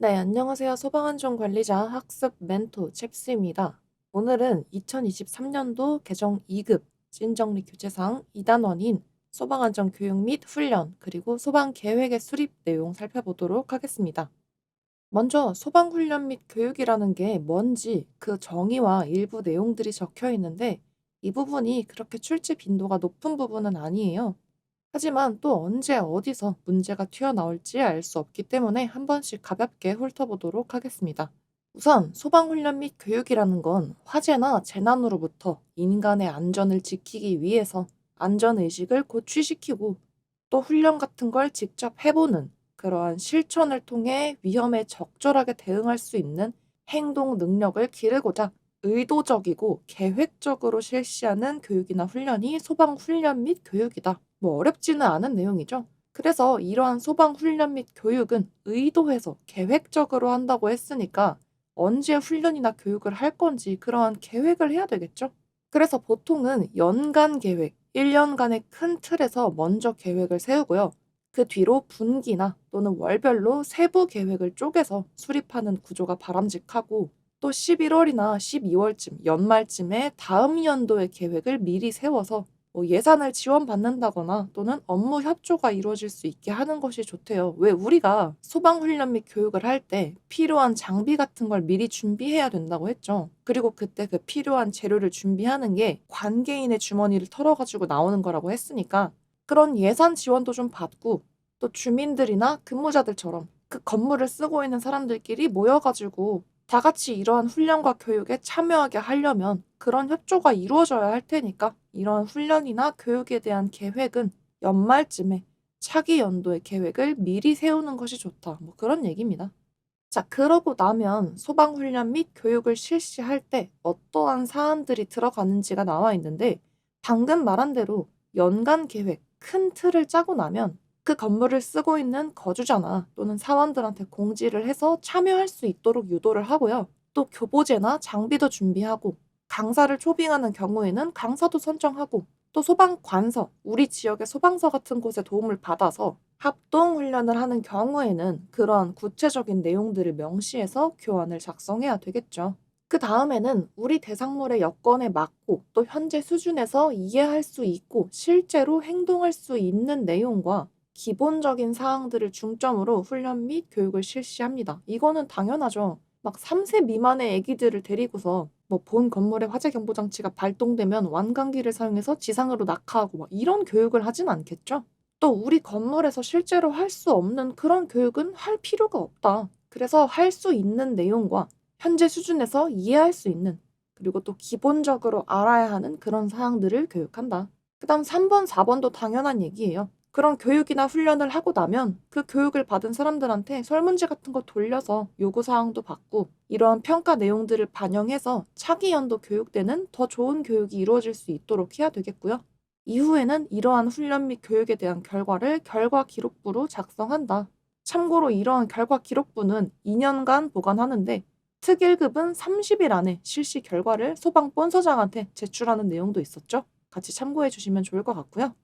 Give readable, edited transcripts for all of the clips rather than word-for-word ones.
네, 안녕하세요. 소방안전 관리자 학습 멘토 챕스입니다. 오늘은 2023년도 개정 2급 찐정리 교재상 2단원인 소방안전 교육 및 훈련, 그리고 소방 계획의 수립 내용 살펴보도록 하겠습니다. 먼저 소방훈련 및 교육이라는 게 뭔지 그 정의와 일부 내용들이 적혀 있는데, 이 부분이 그렇게 출제 빈도가 높은 부분은 아니에요. 하지만 또 언제 어디서 문제가 튀어나올지 알 수 없기 때문에 한 번씩 가볍게 훑어보도록 하겠습니다. 우선 소방훈련 및 교육이라는 건 화재나 재난으로부터 인간의 안전을 지키기 위해서 안전의식을 고취시키고, 또 훈련 같은 걸 직접 해보는 그러한 실천을 통해 위험에 적절하게 대응할 수 있는 행동 능력을 기르고자 의도적이고 계획적으로 실시하는 교육이나 훈련이 소방훈련 및 교육이다. 뭐 어렵지는 않은 내용이죠. 그래서 이러한 소방훈련 및 교육은 의도해서 계획적으로 한다고 했으니까 언제 훈련이나 교육을 할 건지 그러한 계획을 해야 되겠죠. 그래서 보통은 연간 계획, 1년간의 큰 틀에서 먼저 계획을 세우고요. 그 뒤로 분기나 또는 월별로 세부 계획을 쪼개서 수립하는 구조가 바람직하고, 또 11월이나 12월쯤 연말쯤에 다음 연도의 계획을 미리 세워서 예산을 지원받는다거나 또는 업무 협조가 이루어질 수 있게 하는 것이 좋대요. 왜 우리가 소방훈련 및 교육을 할 때 필요한 장비 같은 걸 미리 준비해야 된다고 했죠. 그리고 그때 그 필요한 재료를 준비하는 게 관계인의 주머니를 털어가지고 나오는 거라고 했으니까, 그런 예산 지원도 좀 받고, 또 주민들이나 근무자들처럼 그 건물을 쓰고 있는 사람들끼리 모여가지고 다 같이 이러한 훈련과 교육에 참여하게 하려면 그런 협조가 이루어져야 할 테니까, 이런 훈련이나 교육에 대한 계획은 연말쯤에 차기 연도의 계획을 미리 세우는 것이 좋다. 뭐 그런 얘기입니다. 자, 그러고 나면 소방훈련 및 교육을 실시할 때 어떠한 사안들이 들어가는지가 나와 있는데, 방금 말한 대로 연간 계획, 큰 틀을 짜고 나면 그 건물을 쓰고 있는 거주자나 또는 사원들한테 공지를 해서 참여할 수 있도록 유도를 하고요. 또 교보제나 장비도 준비하고, 강사를 초빙하는 경우에는 강사도 선정하고, 또 소방관서, 우리 지역의 소방서 같은 곳에 도움을 받아서 합동 훈련을 하는 경우에는 그런 구체적인 내용들을 명시해서 교환을 작성해야 되겠죠. 그 다음에는 우리 대상물의 여건에 맞고 또 현재 수준에서 이해할 수 있고 실제로 행동할 수 있는 내용과 기본적인 사항들을 중점으로 훈련 및 교육을 실시합니다. 이거는 당연하죠. 막 3세 미만의 아기들을 데리고서 뭐 본 건물의 화재 경보 장치가 발동되면 완강기를 사용해서 지상으로 낙하하고 막 이런 교육을 하진 않겠죠? 또 우리 건물에서 실제로 할 수 없는 그런 교육은 할 필요가 없다. 그래서 할 수 있는 내용과 현재 수준에서 이해할 수 있는, 그리고 또 기본적으로 알아야 하는 그런 사항들을 교육한다. 그다음 3번, 4번도 당연한 얘기예요. 그런 교육이나 훈련을 하고 나면 그 교육을 받은 사람들한테 설문지 같은 거 돌려서 요구사항도 받고, 이러한 평가 내용들을 반영해서 차기 연도 교육 때는 더 좋은 교육이 이루어질 수 있도록 해야 되겠고요. 이후에는 이러한 훈련 및 교육에 대한 결과를 결과 기록부로 작성한다. 참고로 이러한 결과 기록부는 2년간 보관하는데, 특1급은 30일 안에 실시 결과를 소방 본서장한테 제출하는 내용도 있었죠. 같이 참고해 주시면 좋을 것 같고요.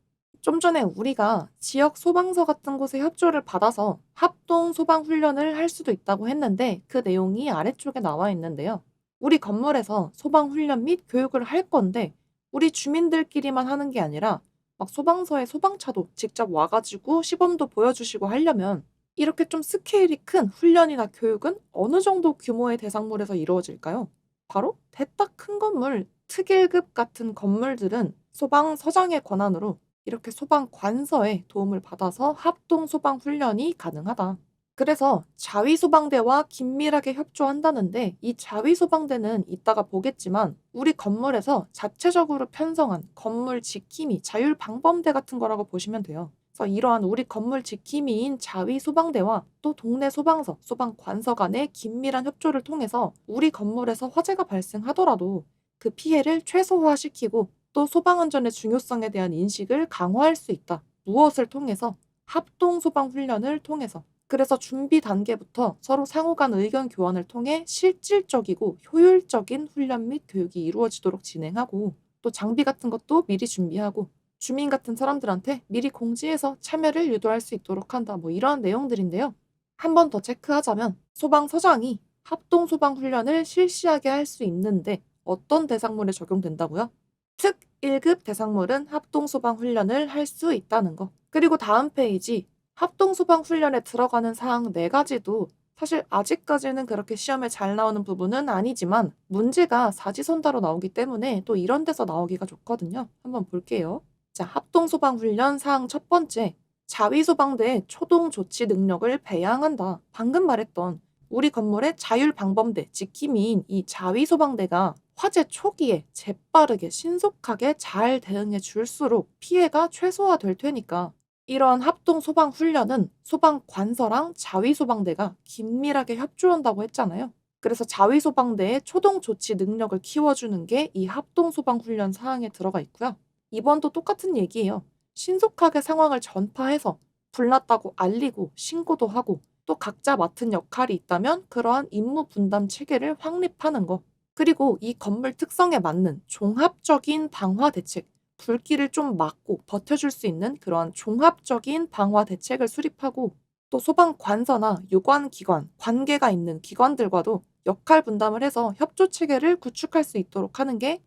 좀 전에 우리가 지역 소방서 같은 곳에 협조를 받아서 합동 소방 훈련을 할 수도 있다고 했는데, 그 내용이 아래쪽에 나와 있는데요. 우리 건물에서 소방 훈련 및 교육을 할 건데 우리 주민들끼리만 하는 게 아니라 막 소방서에 소방차도 직접 와가지고 시범도 보여주시고 하려면 이렇게 좀 스케일이 큰 훈련이나 교육은 어느 정도 규모의 대상물에서 이루어질까요? 바로 대딱 큰 건물, 특일급 같은 건물들은 소방서장의 권한으로 이렇게 소방관서의 도움을 받아서 합동 소방 훈련이 가능하다. 그래서 자위소방대와 긴밀하게 협조한다는데, 이 자위소방대는 이따가 보겠지만 우리 건물에서 자체적으로 편성한 건물 지킴이 자율방범대 같은 거라고 보시면 돼요. 그래서 이러한 우리 건물 지킴이인 자위소방대와 또 동네 소방서, 소방관서 간의 긴밀한 협조를 통해서 우리 건물에서 화재가 발생하더라도 그 피해를 최소화시키고 또 소방안전의 중요성에 대한 인식을 강화할 수 있다. 무엇을 통해서? 합동 소방 훈련을 통해서. 그래서 준비 단계부터 서로 상호 간 의견 교환을 통해 실질적이고 효율적인 훈련 및 교육이 이루어지도록 진행하고, 또 장비 같은 것도 미리 준비하고 주민 같은 사람들한테 미리 공지해서 참여를 유도할 수 있도록 한다. 뭐 이런 내용들인데요. 한 번 더 체크하자면 소방서장이 합동소방훈련을 실시하게 할 수 있는데 어떤 대상물에 적용된다고요? 특 1급 대상물은 합동소방훈련을 할 수 있다는 거. 그리고 다음 페이지 합동소방훈련에 들어가는 사항 4가지도 사실 아직까지는 그렇게 시험에 잘 나오는 부분은 아니지만 문제가 사지선다로 나오기 때문에 또 이런 데서 나오기가 좋거든요. 한번 볼게요. 자, 합동소방훈련 사항 첫 번째. 자위소방대의 초동 조치 능력을 배양한다. 방금 말했던 우리 건물의 자율방범대 지킴이인 이 자위소방대가 화재 초기에 재빠르게 신속하게 잘 대응해 줄수록 피해가 최소화될 테니까 이러한 합동 소방 훈련은 소방관서랑 자위소방대가 긴밀하게 협조한다고 했잖아요. 그래서 자위소방대의 초동 조치 능력을 키워주는 게 이 합동 소방 훈련 사항에 들어가 있고요. 2번도 똑같은 얘기예요. 신속하게 상황을 전파해서 불났다고 알리고 신고도 하고 또 각자 맡은 역할이 있다면 그러한 임무 분담 체계를 확립하는 거. 그리고 이 건물 특성에 맞는 종합적인 방화 대책, 불길을 좀 막고 버텨줄 수 있는 그러한 종합적인 방화 대책을 수립하고 또 소방관서나 유관기관, 관계가 있는 기관들과도 역할 분담을 해서 협조 체계를 구축할 수 있도록 하는 게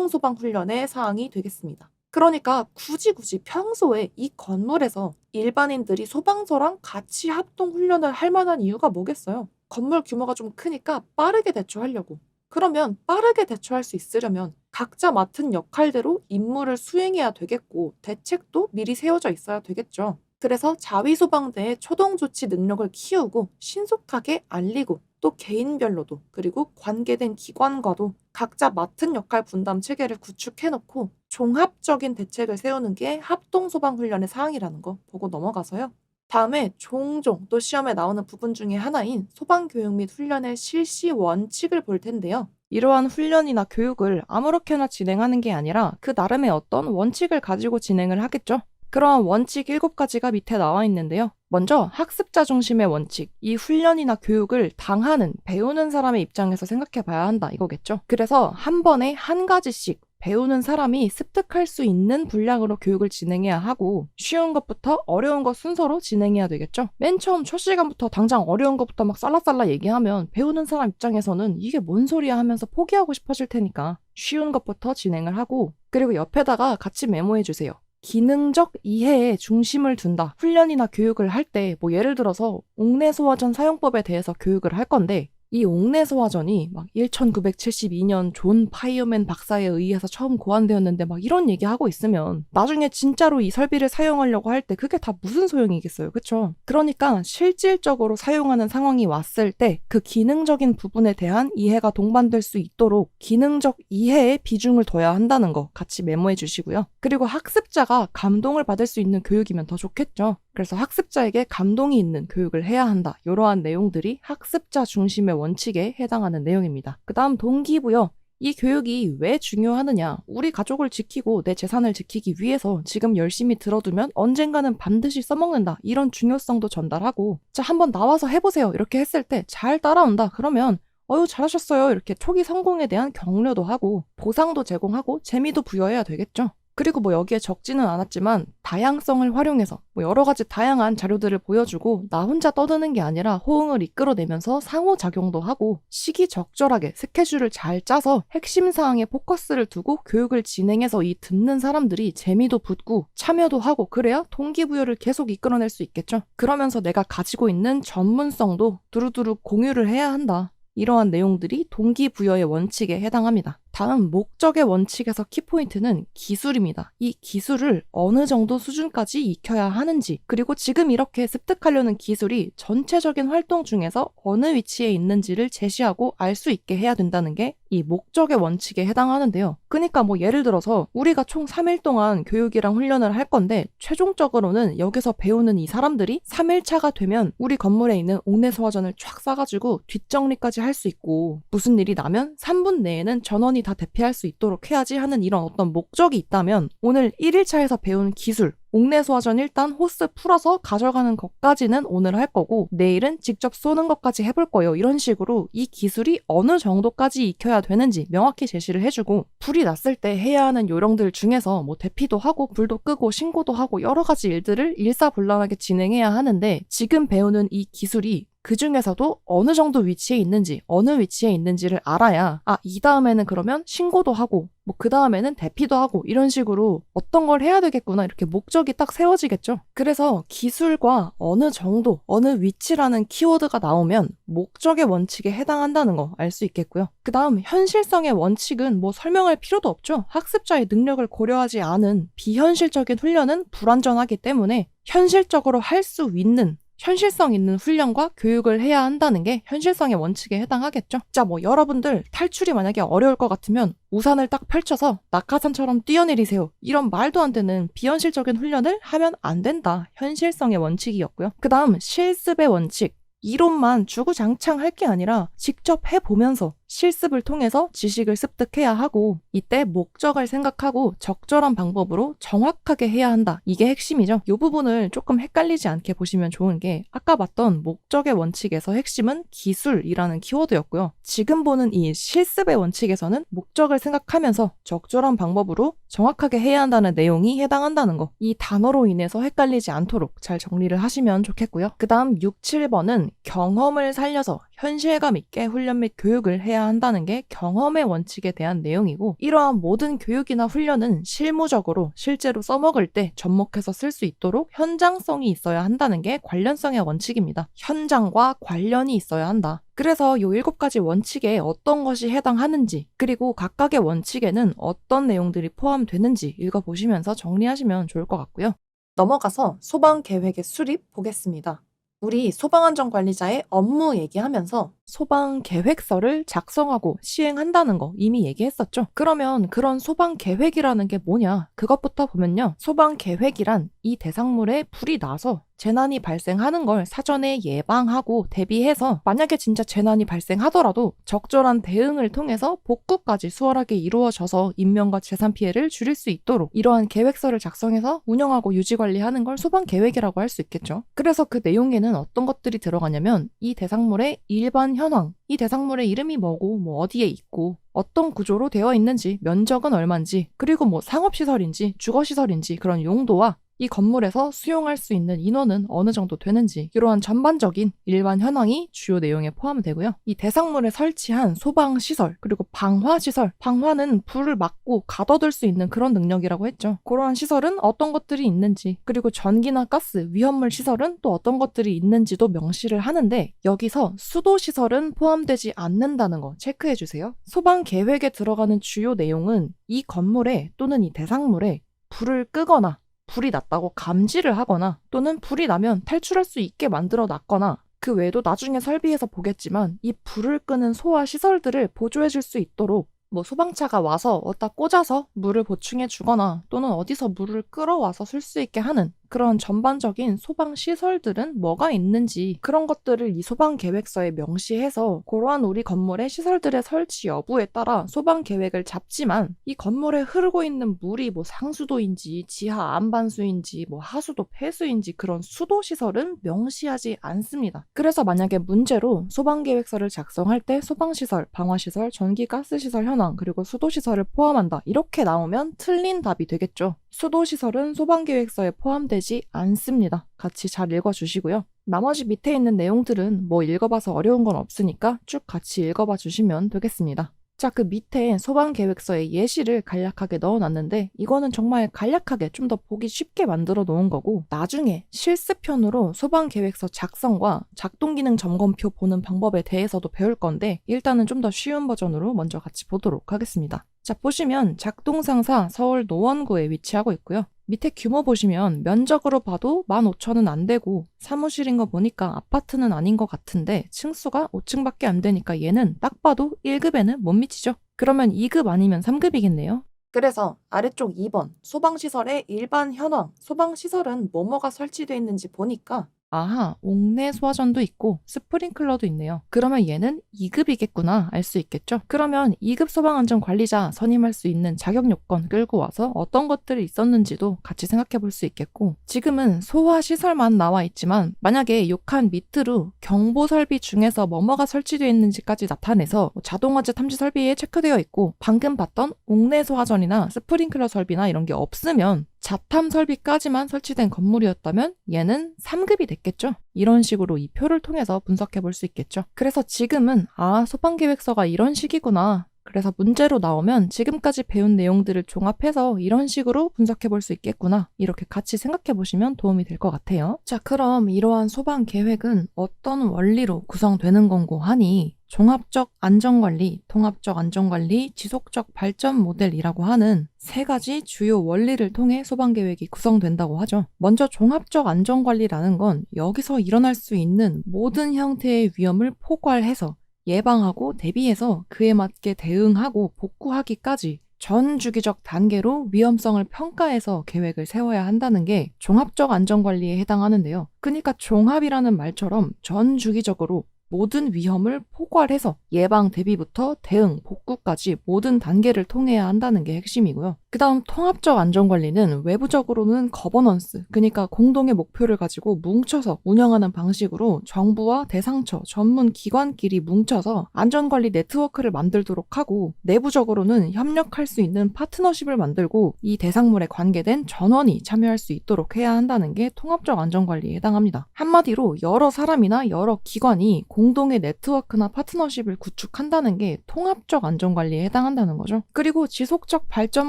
합동소방훈련의 사항이 되겠습니다. 그러니까 굳이 평소에 이 건물에서 일반인들이 소방서랑 같이 합동훈련을 할 만한 이유가 뭐겠어요? 건물 규모가 좀 크니까 빠르게 대처하려고. 그러면 빠르게 대처할 수 있으려면 각자 맡은 역할대로 임무를 수행해야 되겠고 대책도 미리 세워져 있어야 되겠죠. 그래서 자위소방대의 초동조치 능력을 키우고 신속하게 알리고 또 개인별로도 그리고 관계된 기관과도 각자 맡은 역할 분담 체계를 구축해놓고 종합적인 대책을 세우는 게 합동소방훈련의 사항이라는 거 보고 넘어가서요. 다음에 종종 또 시험에 나오는 부분 중에 하나인 소방교육 및 훈련의 실시 원칙을 볼 텐데요. 이러한 훈련이나 교육을 아무렇게나 진행하는 게 아니라 그 나름의 어떤 원칙을 가지고 진행을 하겠죠. 그러한 원칙 7가지가 밑에 나와 있는데요. 먼저 학습자 중심의 원칙, 이 훈련이나 교육을 당하는, 배우는 사람의 입장에서 생각해 봐야 한다 이거겠죠. 그래서 한 번에 한 가지씩 배우는 사람이 습득할 수 있는 분량으로 교육을 진행해야 하고 쉬운 것부터 어려운 것 순서로 진행해야 되겠죠. 맨 처음 첫 시간부터 당장 어려운 것부터 막 쌀라쌀라 얘기하면 배우는 사람 입장에서는 이게 뭔 소리야 하면서 포기하고 싶어질 테니까 쉬운 것부터 진행을 하고 그리고 옆에다가 같이 메모해 주세요. 기능적 이해에 중심을 둔다. 훈련이나 교육을 할 때 뭐 예를 들어서 옥내소화전 사용법에 대해서 교육을 할 건데 이 옥내소화전이 막 1972년 존 파이어맨 박사에 의해서 처음 고안되었는데 막 이런 얘기하고 있으면 나중에 진짜로 이 설비를 사용하려고 할 때 그게 다 무슨 소용이겠어요. 그쵸? 그러니까 실질적으로 사용하는 상황이 왔을 때 그 기능적인 부분에 대한 이해가 동반될 수 있도록 기능적 이해에 비중을 둬야 한다는 거 같이 메모해 주시고요. 그리고 학습자가 감동을 받을 수 있는 교육이면 더 좋겠죠. 그래서 학습자에게 감동이 있는 교육을 해야 한다. 이러한 내용들이 학습자 중심의 원칙에 해당하는 내용입니다. 그 다음 동기부여. 이 교육이 왜 중요하느냐? 우리 가족을 지키고 내 재산을 지키기 위해서 지금 열심히 들어두면 언젠가는 반드시 써먹는다. 이런 중요성도 전달하고 자, 한번 나와서 해보세요. 이렇게 했을 때 잘 따라온다. 그러면 어유 잘하셨어요. 이렇게 초기 성공에 대한 격려도 하고 보상도 제공하고 재미도 부여해야 되겠죠. 그리고 뭐 여기에 적지는 않았지만 다양성을 활용해서 뭐 여러 가지 다양한 자료들을 보여주고 나 혼자 떠드는 게 아니라 호응을 이끌어내면서 상호작용도 하고 시기적절하게 스케줄을 잘 짜서 핵심 사항에 포커스를 두고 교육을 진행해서 이 듣는 사람들이 재미도 붙고 참여도 하고 그래야 동기부여를 계속 이끌어낼 수 있겠죠. 그러면서 내가 가지고 있는 전문성도 두루두루 공유를 해야 한다. 이러한 내용들이 동기부여의 원칙에 해당합니다. 다음 목적의 원칙에서 키포인트는 기술입니다. 이 기술을 어느 정도 수준까지 익혀야 하는지 그리고 지금 이렇게 습득하려는 기술이 전체적인 활동 중에서 어느 위치에 있는지를 제시하고 알 수 있게 해야 된다는 게 이 목적의 원칙에 해당하는데요. 그러니까 뭐 예를 들어서 우리가 총 3일 동안 교육이랑 훈련을 할 건데 최종적으로는 여기서 배우는 이 사람들이 3일차가 되면 우리 건물에 있는 옥내소화전을 쫙 싸가지고 뒷정리까지 할 수 있고 무슨 일이 나면 3분 내에는 전원이 다 대피할 수 있도록 해야지 하는 이런 어떤 목적이 있다면 오늘 1일차에서 배운 기술 옥내소화전 일단 호스 풀어서 가져가는 것까지는 오늘 할 거고 내일은 직접 쏘는 것까지 해볼 거예요. 이런 식으로 이 기술이 어느 정도까지 익혀야 되는지 명확히 제시를 해주고 불이 났을 때 해야 하는 요령들 중에서 뭐 대피도 하고 불도 끄고 신고도 하고 여러 가지 일들을 일사불란하게 진행해야 하는데 지금 배우는 이 기술이 그 중에서도 어느 정도 위치에 있는지, 어느 위치에 있는지를 알아야, 이 다음에는 그러면 신고도 하고, 뭐 그 다음에는 대피도 하고, 이런 식으로 어떤 걸 해야 되겠구나, 이렇게 목적이 딱 세워지겠죠. 그래서 기술과 어느 정도, 어느 위치라는 키워드가 나오면 목적의 원칙에 해당한다는 거 알 수 있겠고요. 그 다음 현실성의 원칙은 뭐 설명할 필요도 없죠. 학습자의 능력을 고려하지 않은 비현실적인 훈련은 불완전하기 때문에 현실적으로 할 수 있는 현실성 있는 훈련과 교육을 해야 한다는 게 현실성의 원칙에 해당하겠죠. 자, 뭐 여러분들 탈출이 만약에 어려울 것 같으면 우산을 딱 펼쳐서 낙하산처럼 뛰어내리세요. 이런 말도 안 되는 비현실적인 훈련을 하면 안 된다. 현실성의 원칙이었고요. 그 다음 실습의 원칙. 이론만 주구장창 할 게 아니라 직접 해보면서 실습을 통해서 지식을 습득해야 하고 이때 목적을 생각하고 적절한 방법으로 정확하게 해야 한다. 이게 핵심이죠. 이 부분을 조금 헷갈리지 않게 보시면 좋은 게 아까 봤던 목적의 원칙에서 핵심은 기술이라는 키워드였고요. 지금 보는 이 실습의 원칙에서는 목적을 생각하면서 적절한 방법으로 정확하게 해야 한다는 내용이 해당한다는 거. 이 단어로 인해서 헷갈리지 않도록 잘 정리를 하시면 좋겠고요. 그 다음 6, 7번은 경험을 살려서 현실감 있게 훈련 및 교육을 해야 한다는 게 경험의 원칙에 대한 내용이고 이러한 모든 교육이나 훈련은 실무적으로 실제로 써먹을 때 접목해서 쓸 수 있도록 현장성이 있어야 한다는 게 관련성의 원칙입니다. 현장과 관련이 있어야 한다. 그래서 이 7가지 원칙에 어떤 것이 해당하는지 그리고 각각의 원칙에는 어떤 내용들이 포함되는지 읽어보시면서 정리하시면 좋을 것 같고요. 넘어가서 소방계획의 수립 보겠습니다. 우리 소방안전관리자의 업무 얘기하면서 소방 계획서를 작성하고 시행한다는 거 이미 얘기했었죠. 그러면 그런 소방 계획이라는 게 뭐냐? 그것부터 보면요. 소방 계획이란 이 대상물에 불이 나서 재난이 발생하는 걸 사전에 예방하고 대비해서 만약에 진짜 재난이 발생하더라도 적절한 대응을 통해서 복구까지 수월하게 이루어져서 인명과 재산 피해를 줄일 수 있도록 이러한 계획서를 작성해서 운영하고 유지관리하는 걸 소방 계획이라고 할 수 있겠죠. 그래서 그 내용에는 어떤 것들이 들어가냐면 이 대상물의 일반 현황, 이 대상물의 이름이 뭐고 뭐 어디에 있고 어떤 구조로 되어 있는지 면적은 얼마인지 그리고 뭐 상업시설인지 주거시설인지 그런 용도와 이 건물에서 수용할 수 있는 인원은 어느 정도 되는지 이러한 전반적인 일반 현황이 주요 내용에 포함되고요. 이 대상물에 설치한 소방시설 그리고 방화시설 방화는 불을 막고 가둬둘 수 있는 그런 능력이라고 했죠. 그러한 시설은 어떤 것들이 있는지 그리고 전기나 가스, 위험물 시설은 또 어떤 것들이 있는지도 명시를 하는데 여기서 수도시설은 포함되지 않는다는 거 체크해주세요. 소방계획에 들어가는 주요 내용은 이 건물에 또는 이 대상물에 불을 끄거나 불이 났다고 감지를 하거나 또는 불이 나면 탈출할 수 있게 만들어 놨거나 그 외에도 나중에 설비에서 보겠지만 이 불을 끄는 소화 시설들을 보조해 줄 수 있도록 뭐 소방차가 와서 어디다 꽂아서 물을 보충해 주거나 또는 어디서 물을 끌어와서 쓸 수 있게 하는 그런 전반적인 소방 시설들은 뭐가 있는지 그런 것들을 이 소방 계획서에 명시해서 그러한 우리 건물의 시설들의 설치 여부에 따라 소방 계획을 잡지만 이 건물에 흐르고 있는 물이 뭐 상수도인지 지하 안반수인지 뭐 하수도 폐수인지 그런 수도 시설은 명시하지 않습니다. 그래서 만약에 문제로 소방 계획서를 작성할 때 소방 시설, 방화 시설, 전기 가스 시설 현황 그리고 수도 시설을 포함한다 이렇게 나오면 틀린 답이 되겠죠. 수도 시설은 소방 계획서에 포함되지 않습니다. 같이 잘 읽어주시고요. 나머지 밑에 있는 내용들은 뭐 읽어봐서 어려운 건 없으니까 쭉 같이 읽어봐 주시면 되겠습니다. 자, 그 밑에 소방계획서에 예시를 간략하게 넣어놨는데 이거는 정말 간략하게 좀 더 보기 쉽게 만들어 놓은 거고 나중에 실습편으로 소방계획서 작성과 작동기능 점검표 보는 방법에 대해서도 배울 건데 일단은 좀 더 쉬운 버전으로 먼저 같이 보도록 하겠습니다. 자, 보시면 작동상사 서울 노원구에 위치하고 있고요. 밑에 규모 보시면 면적으로 봐도 15,000은 안 되고 사무실인 거 보니까 아파트는 아닌 것 같은데 층수가 5층밖에 안 되니까 얘는 딱 봐도 1급에는 못 미치죠. 그러면 2급 아니면 3급이겠네요. 그래서 아래쪽 2번 소방시설의 일반 현황 소방시설은 뭐뭐가 설치되어 있는지 보니까 아하, 옥내 소화전도 있고 스프링클러도 있네요. 그러면 얘는 2급이겠구나 알 수 있겠죠? 그러면 2급 소방안전관리자 선임할 수 있는 자격 요건 끌고 와서 어떤 것들이 있었는지도 같이 생각해 볼 수 있겠고 지금은 소화시설만 나와 있지만 만약에 요 칸 밑으로 경보설비 중에서 뭐뭐가 설치되어 있는지까지 나타내서 자동화재 탐지 설비에 체크되어 있고 방금 봤던 옥내 소화전이나 스프링클러 설비나 이런 게 없으면 자탐 설비까지만 설치된 건물이었다면 얘는 3급이 됐겠죠. 이런 식으로 이 표를 통해서 분석해 볼 수 있겠죠. 그래서 지금은 소방계획서가 이런 식이구나. 그래서 문제로 나오면 지금까지 배운 내용들을 종합해서 이런 식으로 분석해 볼 수 있겠구나. 이렇게 같이 생각해 보시면 도움이 될 것 같아요. 자, 그럼 이러한 소방 계획은 어떤 원리로 구성되는 건고 하니 종합적 안전관리, 통합적 안전관리, 지속적 발전 모델이라고 하는 세 가지 주요 원리를 통해 소방계획이 구성된다고 하죠. 먼저 종합적 안전관리라는 건 여기서 일어날 수 있는 모든 형태의 위험을 포괄해서 예방하고 대비해서 그에 맞게 대응하고 복구하기까지 전 주기적 단계로 위험성을 평가해서 계획을 세워야 한다는 게 종합적 안전관리에 해당하는데요. 그러니까 종합이라는 말처럼 전 주기적으로 모든 위험을 포괄해서 예방 대비부터 대응, 복구까지 모든 단계를 통해야 한다는 게 핵심이고요. 그 다음 통합적 안전관리는 외부적으로는 거버넌스, 그러니까 공동의 목표를 가지고 뭉쳐서 운영하는 방식으로 정부와 대상처, 전문 기관끼리 뭉쳐서 안전관리 네트워크를 만들도록 하고 내부적으로는 협력할 수 있는 파트너십을 만들고 이 대상물에 관계된 전원이 참여할 수 있도록 해야 한다는 게 통합적 안전관리에 해당합니다. 한마디로 여러 사람이나 여러 기관이 공동의 네트워크나 파트너십을 구축한다는 게 통합적 안전관리에 해당한다는 거죠. 그리고 지속적 발전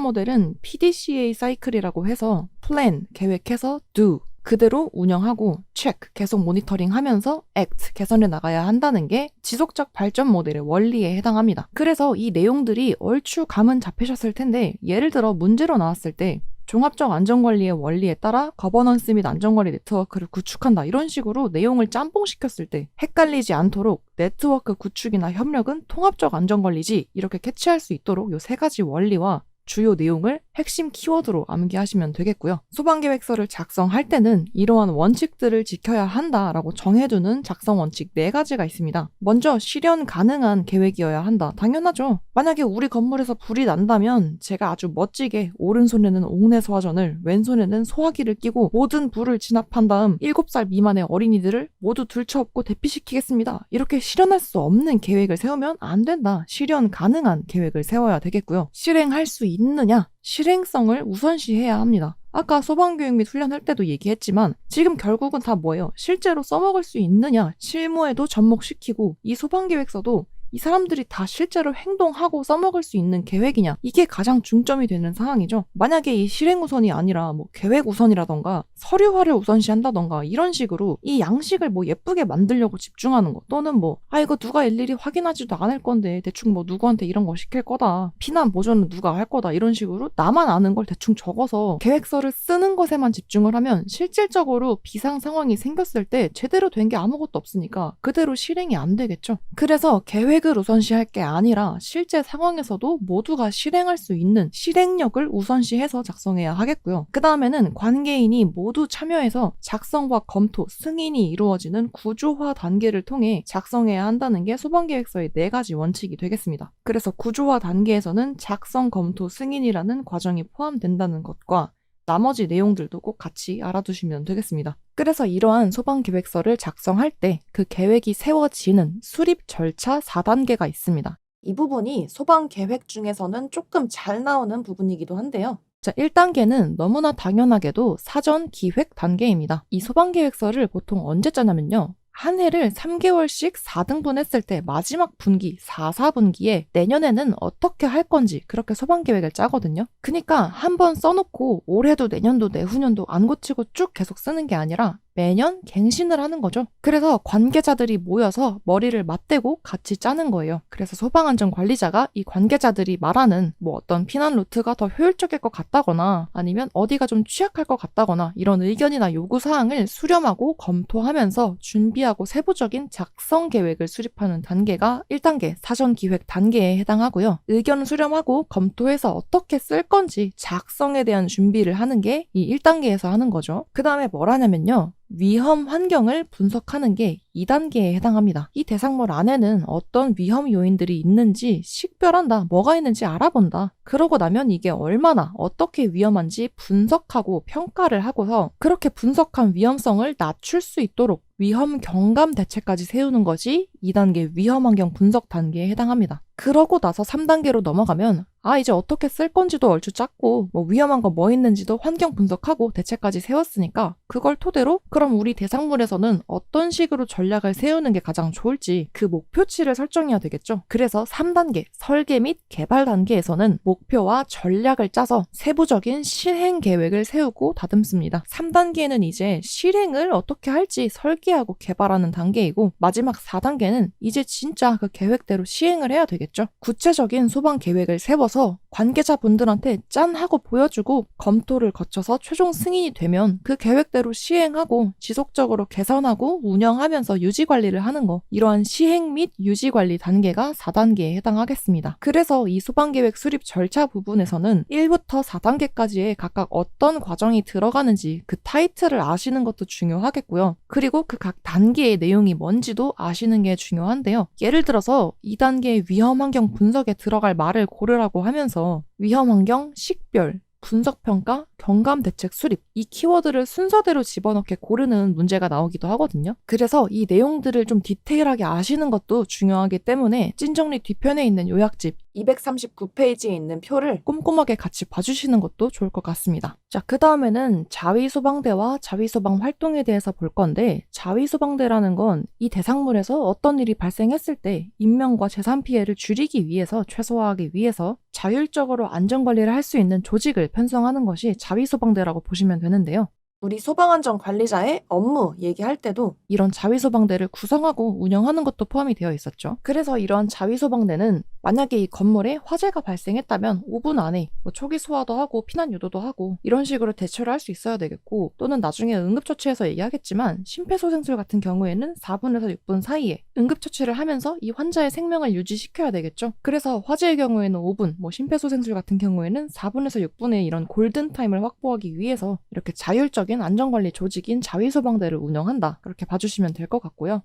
모델은 PDCA 사이클이라고 해서 plan, 계획해서 do, 그대로 운영하고 check, 계속 모니터링 하면서 act, 개선해 나가야 한다는 게 지속적 발전 모델의 원리에 해당합니다. 그래서 이 내용들이 얼추 감은 잡히셨을 텐데 예를 들어 문제로 나왔을 때 종합적 안전관리의 원리에 따라 거버넌스 및 안전관리 네트워크를 구축한다. 이런 식으로 내용을 짬뽕시켰을 때 헷갈리지 않도록 네트워크 구축이나 협력은 통합적 안전관리지 이렇게 캐치할 수 있도록 이 세 가지 원리와 주요 내용을 핵심 키워드로 암기하시면 되겠고요. 소방계획서를 작성할 때는 이러한 원칙들을 지켜야 한다라고 정해두는 작성 원칙 4가지가 있습니다. 먼저 실현 가능한 계획이어야 한다. 당연하죠. 만약에 우리 건물에서 불이 난다면 제가 아주 멋지게 오른손에는 옥내소화전을 왼손에는 소화기를 끼고 모든 불을 진압한 다음 7살 미만의 어린이들을 모두 들쳐업고 대피시키겠습니다. 이렇게 실현할 수 없는 계획을 세우면 안 된다. 실현 가능한 계획을 세워야 되겠고요. 실행할 수 있느냐? 실행성을 우선시해야 합니다. 아까 소방교육 및 훈련할 때도 얘기했지만 지금 결국은 다 뭐예요? 실제로 써먹을 수 있느냐? 실무에도 접목시키고 이 소방계획서도 이 사람들이 다 실제로 행동하고 써먹을 수 있는 계획이냐? 이게 가장 중점이 되는 상황이죠. 만약에 이 실행 우선이 아니라 계획 우선이라던가 서류화를 우선시한다던가 이런 식으로 이 양식을 예쁘게 만들려고 집중하는 거 또는 이거 누가 일일이 확인하지도 않을 건데 대충 누구한테 이런 거 시킬 거다. 피난 보존은 누가 할 거다. 이런 식으로 나만 아는 걸 대충 적어서 계획서를 쓰는 것에만 집중을 하면 실질적으로 비상 상황이 생겼을 때 제대로 된 게 아무것도 없으니까 그대로 실행이 안 되겠죠. 그래서 계획을 우선시할 게 아니라 실제 상황에서도 모두가 실행할 수 있는 실행력을 우선시해서 작성해야 하겠고요. 그 다음에는 관계인이 모두 참여해서 작성과 검토, 승인이 이루어지는 구조화 단계를 통해 작성해야 한다는 게 소방계획서의 4가지 원칙이 되겠습니다. 그래서 구조화 단계에서는 작성, 검토, 승인이라는 과정이 포함된다는 것과 나머지 내용들도 꼭 같이 알아두시면 되겠습니다. 그래서 이러한 소방계획서를 작성할 때 그 계획이 세워지는 수립 절차 4단계가 있습니다. 이 부분이 소방 계획 중에서는 조금 잘 나오는 부분이기도 한데요. 자, 1단계는 너무나 당연하게도 사전 기획 단계입니다. 이 소방계획서를 보통 언제 짜냐면요. 한 해를 3개월씩 4등분 했을 때 마지막 분기, 4분기에 내년에는 어떻게 할 건지 그렇게 소방계획을 짜거든요. 그러니까 한번 써놓고 올해도 내년도 내후년도 안 고치고 쭉 계속 쓰는 게 아니라 매년 갱신을 하는 거죠. 그래서 관계자들이 모여서 머리를 맞대고 같이 짜는 거예요. 그래서 소방안전관리자가 이 관계자들이 말하는 어떤 피난 루트가 더 효율적일 것 같다거나 아니면 어디가 좀 취약할 것 같다거나 이런 의견이나 요구사항을 수렴하고 검토하면서 준비하고 세부적인 작성 계획을 수립하는 단계가 1단계 사전기획 단계에 해당하고요. 의견을 수렴하고 검토해서 어떻게 쓸 건지 작성에 대한 준비를 하는 게 이 1단계에서 하는 거죠. 그 다음에 뭘 하냐면요. 위험 환경을 분석하는 게 2단계에 해당합니다. 이 대상물 안에는 어떤 위험 요인들이 있는지 식별한다, 뭐가 있는지 알아본다. 그러고 나면 이게 얼마나 어떻게 위험한지 분석하고 평가를 하고서 그렇게 분석한 위험성을 낮출 수 있도록 위험 경감 대책까지 세우는 것이 2단계 위험 환경 분석 단계에 해당합니다. 그러고 나서 3단계로 넘어가면 이제 어떻게 쓸 건지도 얼추 짰고 위험한 거 뭐 있는지도 환경 분석하고 대책까지 세웠으니까 그걸 토대로 그럼 우리 대상물에서는 어떤 식으로 전략을 세우는 게 가장 좋을지 그 목표치를 설정해야 되겠죠. 그래서 3단계 설계 및 개발 단계에서는 목표와 전략을 짜서 세부적인 실행 계획을 세우고 다듬습니다. 3단계는 이제 실행을 어떻게 할지 설계하고 개발하는 단계이고 마지막 4단계는 이제 진짜 그 계획대로 시행을 해야 되겠죠. 구체적인 소방 계획을 세워서 관계자분들한테 짠 하고 보여주고 검토를 거쳐서 최종 승인이 되면 그 계획대로 시행하고 지속적으로 개선하고 운영하면서 유지관리를 하는 거, 이러한 시행 및 유지관리 단계가 4단계에 해당하겠습니다. 그래서 이 소방계획 수립 절차 부분에서는 1부터 4단계까지의 각각 어떤 과정이 들어가는지 그 타이틀을 아시는 것도 중요하겠고요. 그리고 그 각 단계의 내용이 뭔지도 아시는 게 중요한데요. 예를 들어서 2단계 위험환경 분석에 들어갈 말을 고르라고 하면서 위험환경, 식별, 분석평가, 경감대책 수립, 이 키워드를 순서대로 집어넣게 고르는 문제가 나오기도 하거든요. 그래서 이 내용들을 좀 디테일하게 아시는 것도 중요하기 때문에 찐정리 뒤편에 있는 요약집 239페이지에 있는 표를 꼼꼼하게 같이 봐주시는 것도 좋을 것 같습니다. 자, 그 다음에는 자위소방대와 자위소방 활동에 대해서 볼 건데, 자위소방대라는 건 이 대상물에서 어떤 일이 발생했을 때 인명과 재산 피해를 줄이기 위해서, 최소화하기 위해서 자율적으로 안전관리를 할 수 있는 조직을 편성하는 것이 자위소방대라고 보시면 되는데요. 우리 소방안전관리자의 업무 얘기할 때도 이런 자위소방대를 구성하고 운영하는 것도 포함이 되어 있었죠. 그래서 이런 자위소방대는 만약에 이 건물에 화재가 발생했다면 5분 안에 초기 소화도 하고 피난 유도도 하고 이런 식으로 대처를 할 수 있어야 되겠고, 또는 나중에 응급처치에서 얘기하겠지만 심폐소생술 같은 경우에는 4분에서 6분 사이에 응급처치를 하면서 이 환자의 생명을 유지시켜야 되겠죠. 그래서 화재의 경우에는 5분, 심폐소생술 같은 경우에는 4분에서 6분의 이런 골든타임을 확보하기 위해서 이렇게 자율적인 안전관리 조직인 자위소방대를 운영한다. 그렇게 봐주시면 될 것 같고요.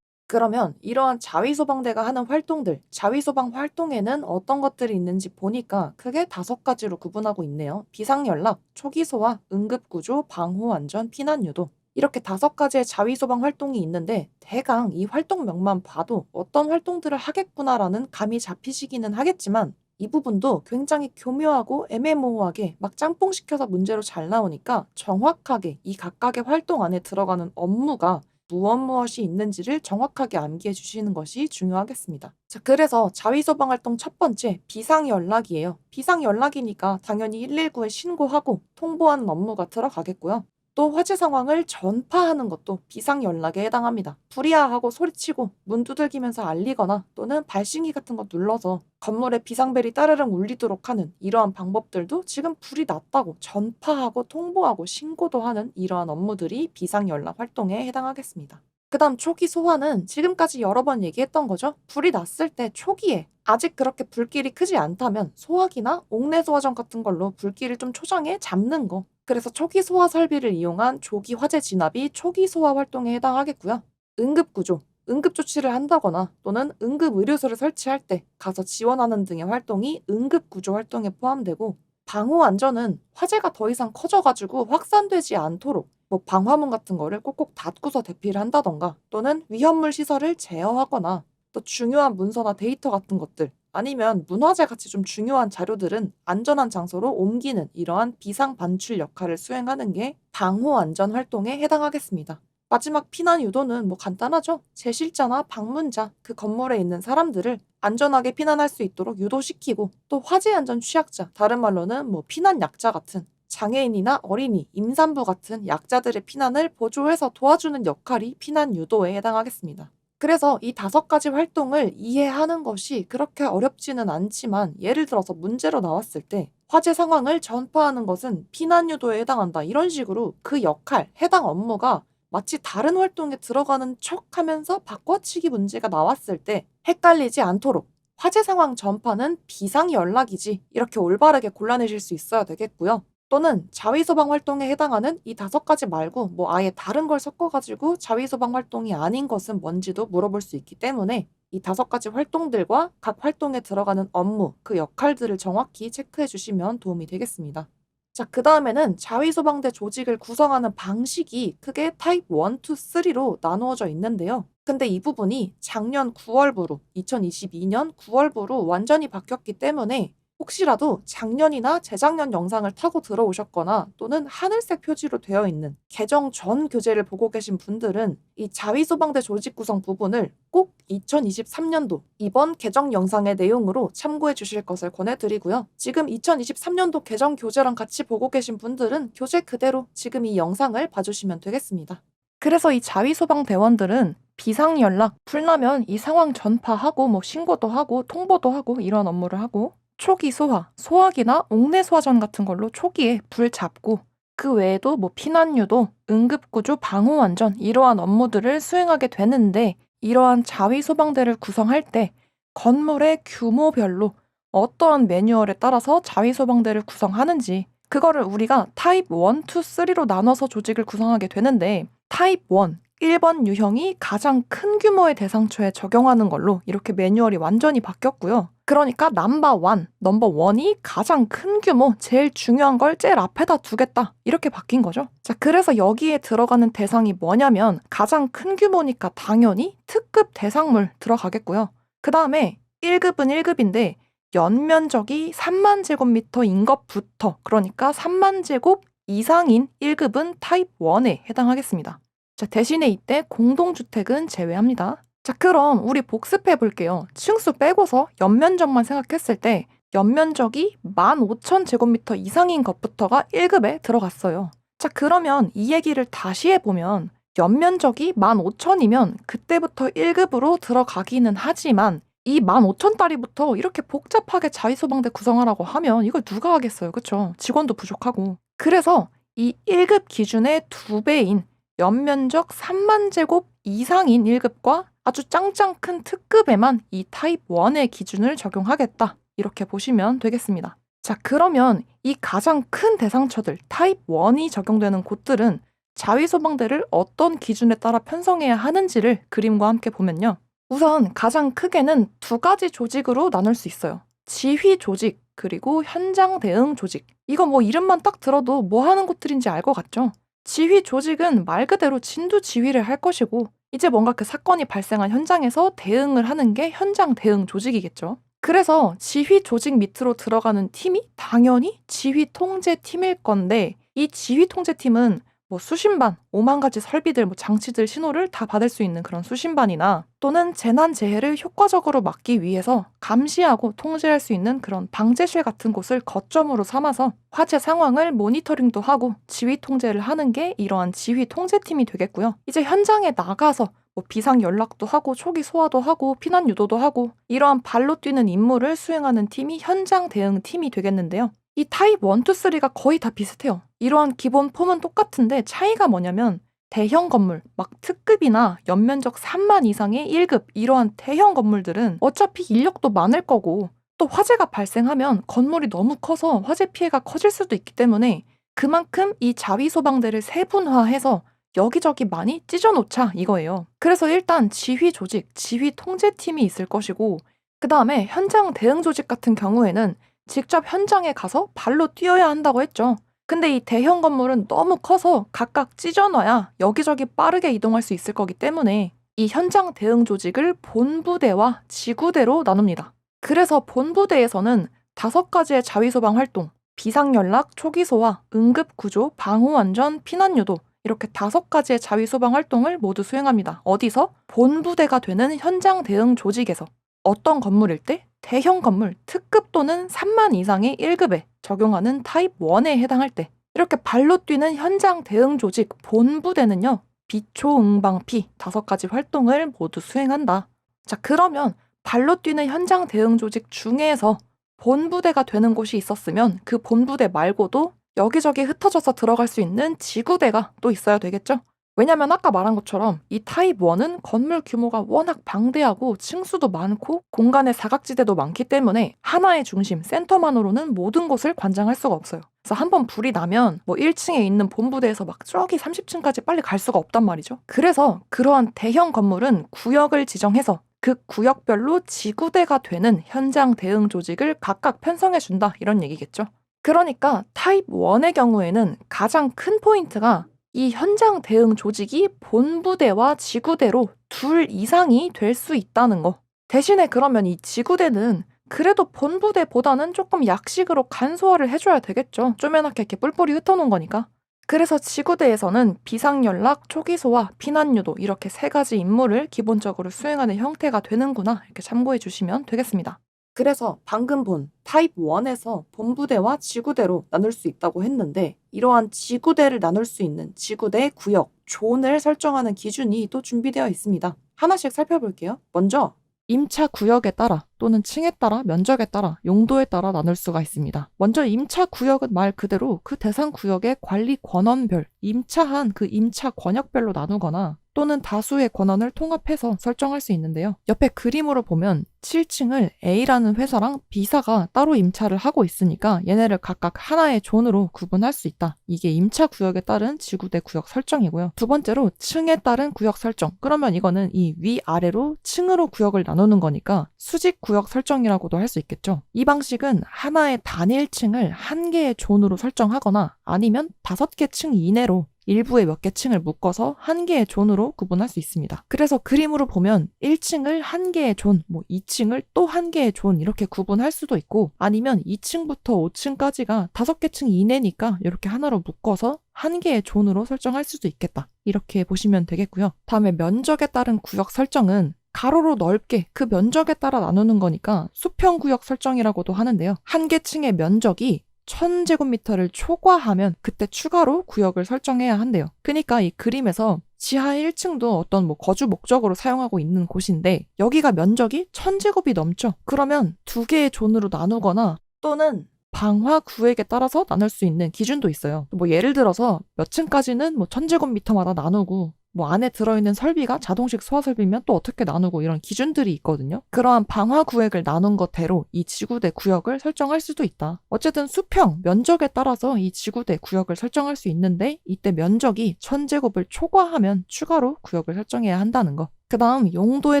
그러면 이러한 자위소방대가 하는 활동들, 자위소방 활동에는 어떤 것들이 있는지 보니까 크게 5가지로 구분하고 있네요. 비상연락, 초기소화, 응급구조, 방호안전, 피난유도. 이렇게 5가지의 자위소방 활동이 있는데 대강 이 활동명만 봐도 어떤 활동들을 하겠구나라는 감이 잡히시기는 하겠지만 이 부분도 굉장히 교묘하고 애매모호하게 막 짬뽕시켜서 문제로 잘 나오니까 정확하게 이 각각의 활동 안에 들어가는 업무가 무엇이 있는지를 정확하게 암기해 주시는 것이 중요하겠습니다. 자, 그래서 자위소방 활동 첫 번째, 비상연락이에요. 비상연락이니까 당연히 119에 신고하고 통보하는 업무가 들어가겠고요. 또 화재 상황을 전파하는 것도 비상연락에 해당합니다. 불이야하고 소리치고 문 두들기면서 알리거나 또는 발신기 같은 거 눌러서 건물에 비상벨이 따르릉 울리도록 하는 이러한 방법들도 지금 불이 났다고 전파하고 통보하고 신고도 하는 이러한 업무들이 비상연락 활동에 해당하겠습니다. 그 다음 초기 소화는 지금까지 여러 번 얘기했던 거죠. 불이 났을 때 초기에 아직 그렇게 불길이 크지 않다면 소화기나 옥내소화전 같은 걸로 불길을 좀 초장에 잡는 거. 그래서 초기 소화 설비를 이용한 조기 화재 진압이 초기 소화 활동에 해당하겠고요. 응급구조, 응급조치를 한다거나 또는 응급의료소를 설치할 때 가서 지원하는 등의 활동이 응급구조 활동에 포함되고, 방호안전은 화재가 더 이상 커져가지고 확산되지 않도록 방화문 같은 거를 꼭꼭 닫고서 대피를 한다던가, 또는 위험물 시설을 제어하거나, 또 중요한 문서나 데이터 같은 것들, 아니면 문화재 같이 좀 중요한 자료들은 안전한 장소로 옮기는 이러한 비상 반출 역할을 수행하는 게 방호 안전 활동에 해당하겠습니다. 마지막 피난 유도는 간단하죠. 제실자나 방문자, 그 건물에 있는 사람들을 안전하게 피난할 수 있도록 유도시키고, 또 화재 안전 취약자, 다른 말로는 피난 약자 같은 장애인이나 어린이, 임산부 같은 약자들의 피난을 보조해서 도와주는 역할이 피난 유도에 해당하겠습니다. 그래서 이 5가지 활동을 이해하는 것이 그렇게 어렵지는 않지만, 예를 들어서 문제로 나왔을 때 화재 상황을 전파하는 것은 피난 유도에 해당한다, 이런 식으로 그 역할, 해당 업무가 마치 다른 활동에 들어가는 척하면서 바꿔치기 문제가 나왔을 때 헷갈리지 않도록 화재 상황 전파는 비상연락이지, 이렇게 올바르게 골라내실 수 있어야 되겠고요. 또는 자위소방 활동에 해당하는 이 5가지 말고 뭐 아예 다른 걸 섞어가지고 자위소방 활동이 아닌 것은 뭔지도 물어볼 수 있기 때문에 이 5가지 활동들과 각 활동에 들어가는 업무, 그 역할들을 정확히 체크해 주시면 도움이 되겠습니다. 자, 그 다음에는 자위소방대 조직을 구성하는 방식이 크게 타입 1, 2, 3로 나누어져 있는데요. 근데 이 부분이 작년 9월부로 2022년 9월부로 완전히 바뀌었기 때문에 혹시라도 작년이나 재작년 영상을 타고 들어오셨거나 또는 하늘색 표지로 되어 있는 개정 전 교재를 보고 계신 분들은 이 자위소방대 조직 구성 부분을 꼭 2023년도 이번 개정 영상의 내용으로 참고해 주실 것을 권해드리고요. 지금 2023년도 개정 교재랑 같이 보고 계신 분들은 교재 그대로 지금 이 영상을 봐주시면 되겠습니다. 그래서 이 자위소방 대원들은 비상연락, 불나면 이 상황 전파하고 뭐 신고도 하고 통보도 하고 이런 업무를 하고 초기 소화, 소화기나 옥내 소화전 같은 걸로 초기에 불 잡고 그 외에도 뭐 피난유도, 응급구조 방호안전 이러한 업무들을 수행하게 되는데 이러한 자위소방대를 구성할 때 건물의 규모별로 어떠한 매뉴얼에 따라서 자위소방대를 구성하는지 그거를 우리가 타입 1, 2, 3로 나눠서 조직을 구성하게 되는데 타입 1, 1번 유형이 가장 큰 규모의 대상처에 적용하는 걸로 이렇게 매뉴얼이 완전히 바뀌었고요. 그러니까 넘버 1이 가장 큰 규모, 제일 중요한 걸 제일 앞에다 두겠다. 이렇게 바뀐 거죠. 자, 그래서 여기에 들어가는 대상이 뭐냐면 가장 큰 규모니까 당연히 특급 대상물 들어가겠고요. 그 다음에 1급은 1급인데 연면적이 3만 제곱미터인 것부터 그러니까 3만 제곱 이상인 1급은 타입 1에 해당하겠습니다. 자, 대신에 이때 공동주택은 제외합니다. 자, 그럼 우리 복습해 볼게요. 층수 빼고서 연면적만 생각했을 때 연면적이 15,000제곱미터 이상인 것부터가 1급에 들어갔어요. 자, 그러면 이 얘기를 다시 해보면 연면적이 15,000이면 그때부터 1급으로 들어가기는 하지만 이 15,000다리부터 이렇게 복잡하게 자위소방대 구성하라고 하면 이걸 누가 하겠어요. 그쵸? 직원도 부족하고. 그래서 이 1급 기준의 2배인 연면적 3만 제곱 이상인 1급과 아주 짱짱 큰 특급에만 이 타입 1의 기준을 적용하겠다. 이렇게 보시면 되겠습니다. 자, 그러면 이 가장 큰 대상처들 타입 1이 적용되는 곳들은 자위소방대를 어떤 기준에 따라 편성해야 하는지를 그림과 함께 보면요. 우선 가장 크게는 2가지 조직으로 나눌 수 있어요. 지휘 조직 그리고 현장 대응 조직. 이거 뭐 이름만 딱 들어도 뭐 하는 곳들인지 알 것 같죠? 지휘 조직은 말 그대로 진두 지휘를 할 것이고 이제 뭔가 그 사건이 발생한 현장에서 대응을 하는 게 현장 대응 조직이겠죠. 그래서 지휘 조직 밑으로 들어가는 팀이 당연히 지휘 통제팀일 건데 이 지휘 통제팀은 뭐 수신반, 5만 가지 설비들, 뭐 장치들 신호를 다 받을 수 있는 그런 수신반이나 또는 재난 재해를 효과적으로 막기 위해서 감시하고 통제할 수 있는 그런 방제실 같은 곳을 거점으로 삼아서 화재 상황을 모니터링도 하고 지휘 통제를 하는 게 이러한 지휘 통제팀이 되겠고요. 이제 현장에 나가서 뭐 비상 연락도 하고 초기 소화도 하고 피난 유도도 하고 이러한 발로 뛰는 임무를 수행하는 팀이 현장 대응 팀이 되겠는데요. 이 타입 1, 2, 3가 거의 다 비슷해요. 이러한 기본 폼은 똑같은데 차이가 뭐냐면 대형 건물, 막 특급이나 연면적 3만 이상의 1급 이러한 대형 건물들은 어차피 인력도 많을 거고 또 화재가 발생하면 건물이 너무 커서 화재 피해가 커질 수도 있기 때문에 그만큼 이 자위소방대를 세분화해서 여기저기 많이 찢어놓자 이거예요. 그래서 일단 지휘 조직, 지휘 통제팀이 있을 것이고 그 다음에 현장 대응 조직 같은 경우에는 직접 현장에 가서 발로 뛰어야 한다고 했죠. 근데 이 대형 건물은 너무 커서 각각 찢어놔야 여기저기 빠르게 이동할 수 있을 거기 때문에 이 현장 대응 조직을 본부대와 지구대로 나눕니다. 그래서 본부대에서는 5가지의 자위소방 활동, 비상연락, 초기소화, 응급구조, 방호안전, 피난유도 이렇게 5가지의 자위소방 활동을 모두 수행합니다. 어디서? 본부대가 되는 현장 대응 조직에서. 어떤 건물일 때? 대형 건물, 특급 또는 3만 이상의 1급에 적용하는 타입 1에 해당할 때 이렇게 발로 뛰는 현장 대응 조직 본부대는요. 비초응방피 5가지 활동을 모두 수행한다. 자, 그러면 발로 뛰는 현장 대응 조직 중에서 본부대가 되는 곳이 있었으면 그 본부대 말고도 여기저기 흩어져서 들어갈 수 있는 지구대가 또 있어야 되겠죠? 왜냐면 아까 말한 것처럼 이 타입 1은 건물 규모가 워낙 방대하고 층수도 많고 공간의 사각지대도 많기 때문에 하나의 중심, 센터만으로는 모든 곳을 관장할 수가 없어요. 그래서 한번 불이 나면 뭐 1층에 있는 본부대에서 막 저기 30층까지 빨리 갈 수가 없단 말이죠. 그래서 그러한 대형 건물은 구역을 지정해서 그 구역별로 지구대가 되는 현장 대응 조직을 각각 편성해준다 이런 얘기겠죠. 그러니까 타입 1의 경우에는 가장 큰 포인트가 이 현장 대응 조직이 본부대와 지구대로 둘 이상이 될 수 있다는 거. 대신에 그러면 이 지구대는 그래도 본부대보다는 조금 약식으로 간소화를 해줘야 되겠죠. 쪼매맣게 이렇게 뿔뿔이 흩어놓은 거니까. 그래서 지구대에서는 비상연락, 초기소와 피난유도 이렇게 세 가지 임무를 기본적으로 수행하는 형태가 되는구나 이렇게 참고해 주시면 되겠습니다. 그래서 방금 본 타입 1에서 본부대와 지구대로 나눌 수 있다고 했는데 이러한 지구대를 나눌 수 있는 지구대 구역, 존을 설정하는 기준이 또 준비되어 있습니다. 하나씩 살펴볼게요. 먼저 임차 구역에 따라 또는 층에 따라 면적에 따라 용도에 따라 나눌 수가 있습니다. 먼저 임차 구역은 말 그대로 그 대상 구역의 관리 권한별, 임차한 그 임차 권역별로 나누거나 또는 다수의 권한을 통합해서 설정할 수 있는데요. 옆에 그림으로 보면 7층을 A라는 회사랑 B사가 따로 임차를 하고 있으니까 얘네를 각각 하나의 존으로 구분할 수 있다. 이게 임차 구역에 따른 지구대 구역 설정이고요. 두 번째로 층에 따른 구역 설정. 그러면 이거는 이 위아래로 층으로 구역을 나누는 거니까 수직 구역 설정이라고도 할 수 있겠죠. 이 방식은 하나의 단일층을 한 개의 존으로 설정하거나 아니면 5개 층 이내로 일부의 몇 개 층을 묶어서 한 개의 존으로 구분할 수 있습니다. 그래서 그림으로 보면 1층을 한 개의 존, 2층을 또 한 개의 존 이렇게 구분할 수도 있고 아니면 2층부터 5층까지가 5개 층 이내니까 이렇게 하나로 묶어서 한 개의 존으로 설정할 수도 있겠다. 이렇게 보시면 되겠고요. 다음에 면적에 따른 구역 설정은 가로로 넓게 그 면적에 따라 나누는 거니까 수평 구역 설정이라고도 하는데요. 한 개 층의 면적이 1000제곱미터를 초과하면 그때 추가로 구역을 설정해야 한대요. 그러니까 이 그림에서 지하 1층도 어떤 거주 목적으로 사용하고 있는 곳인데 여기가 면적이 1000제곱이 넘죠. 그러면 두 개의 존으로 나누거나 또는 방화 구획에 따라서 나눌 수 있는 기준도 있어요. 예를 들어서 몇 층까지는 1000제곱미터마다 나누고 안에 들어있는 설비가 자동식 소화 설비면 또 어떻게 나누고 이런 기준들이 있거든요. 그러한 방화 구획을 나눈 것대로 이 지구대 구역을 설정할 수도 있다. 어쨌든 수평, 면적에 따라서 이 지구대 구역을 설정할 수 있는데 이때 면적이 1000제곱을 초과하면 추가로 구역을 설정해야 한다는 거. 그 다음 용도에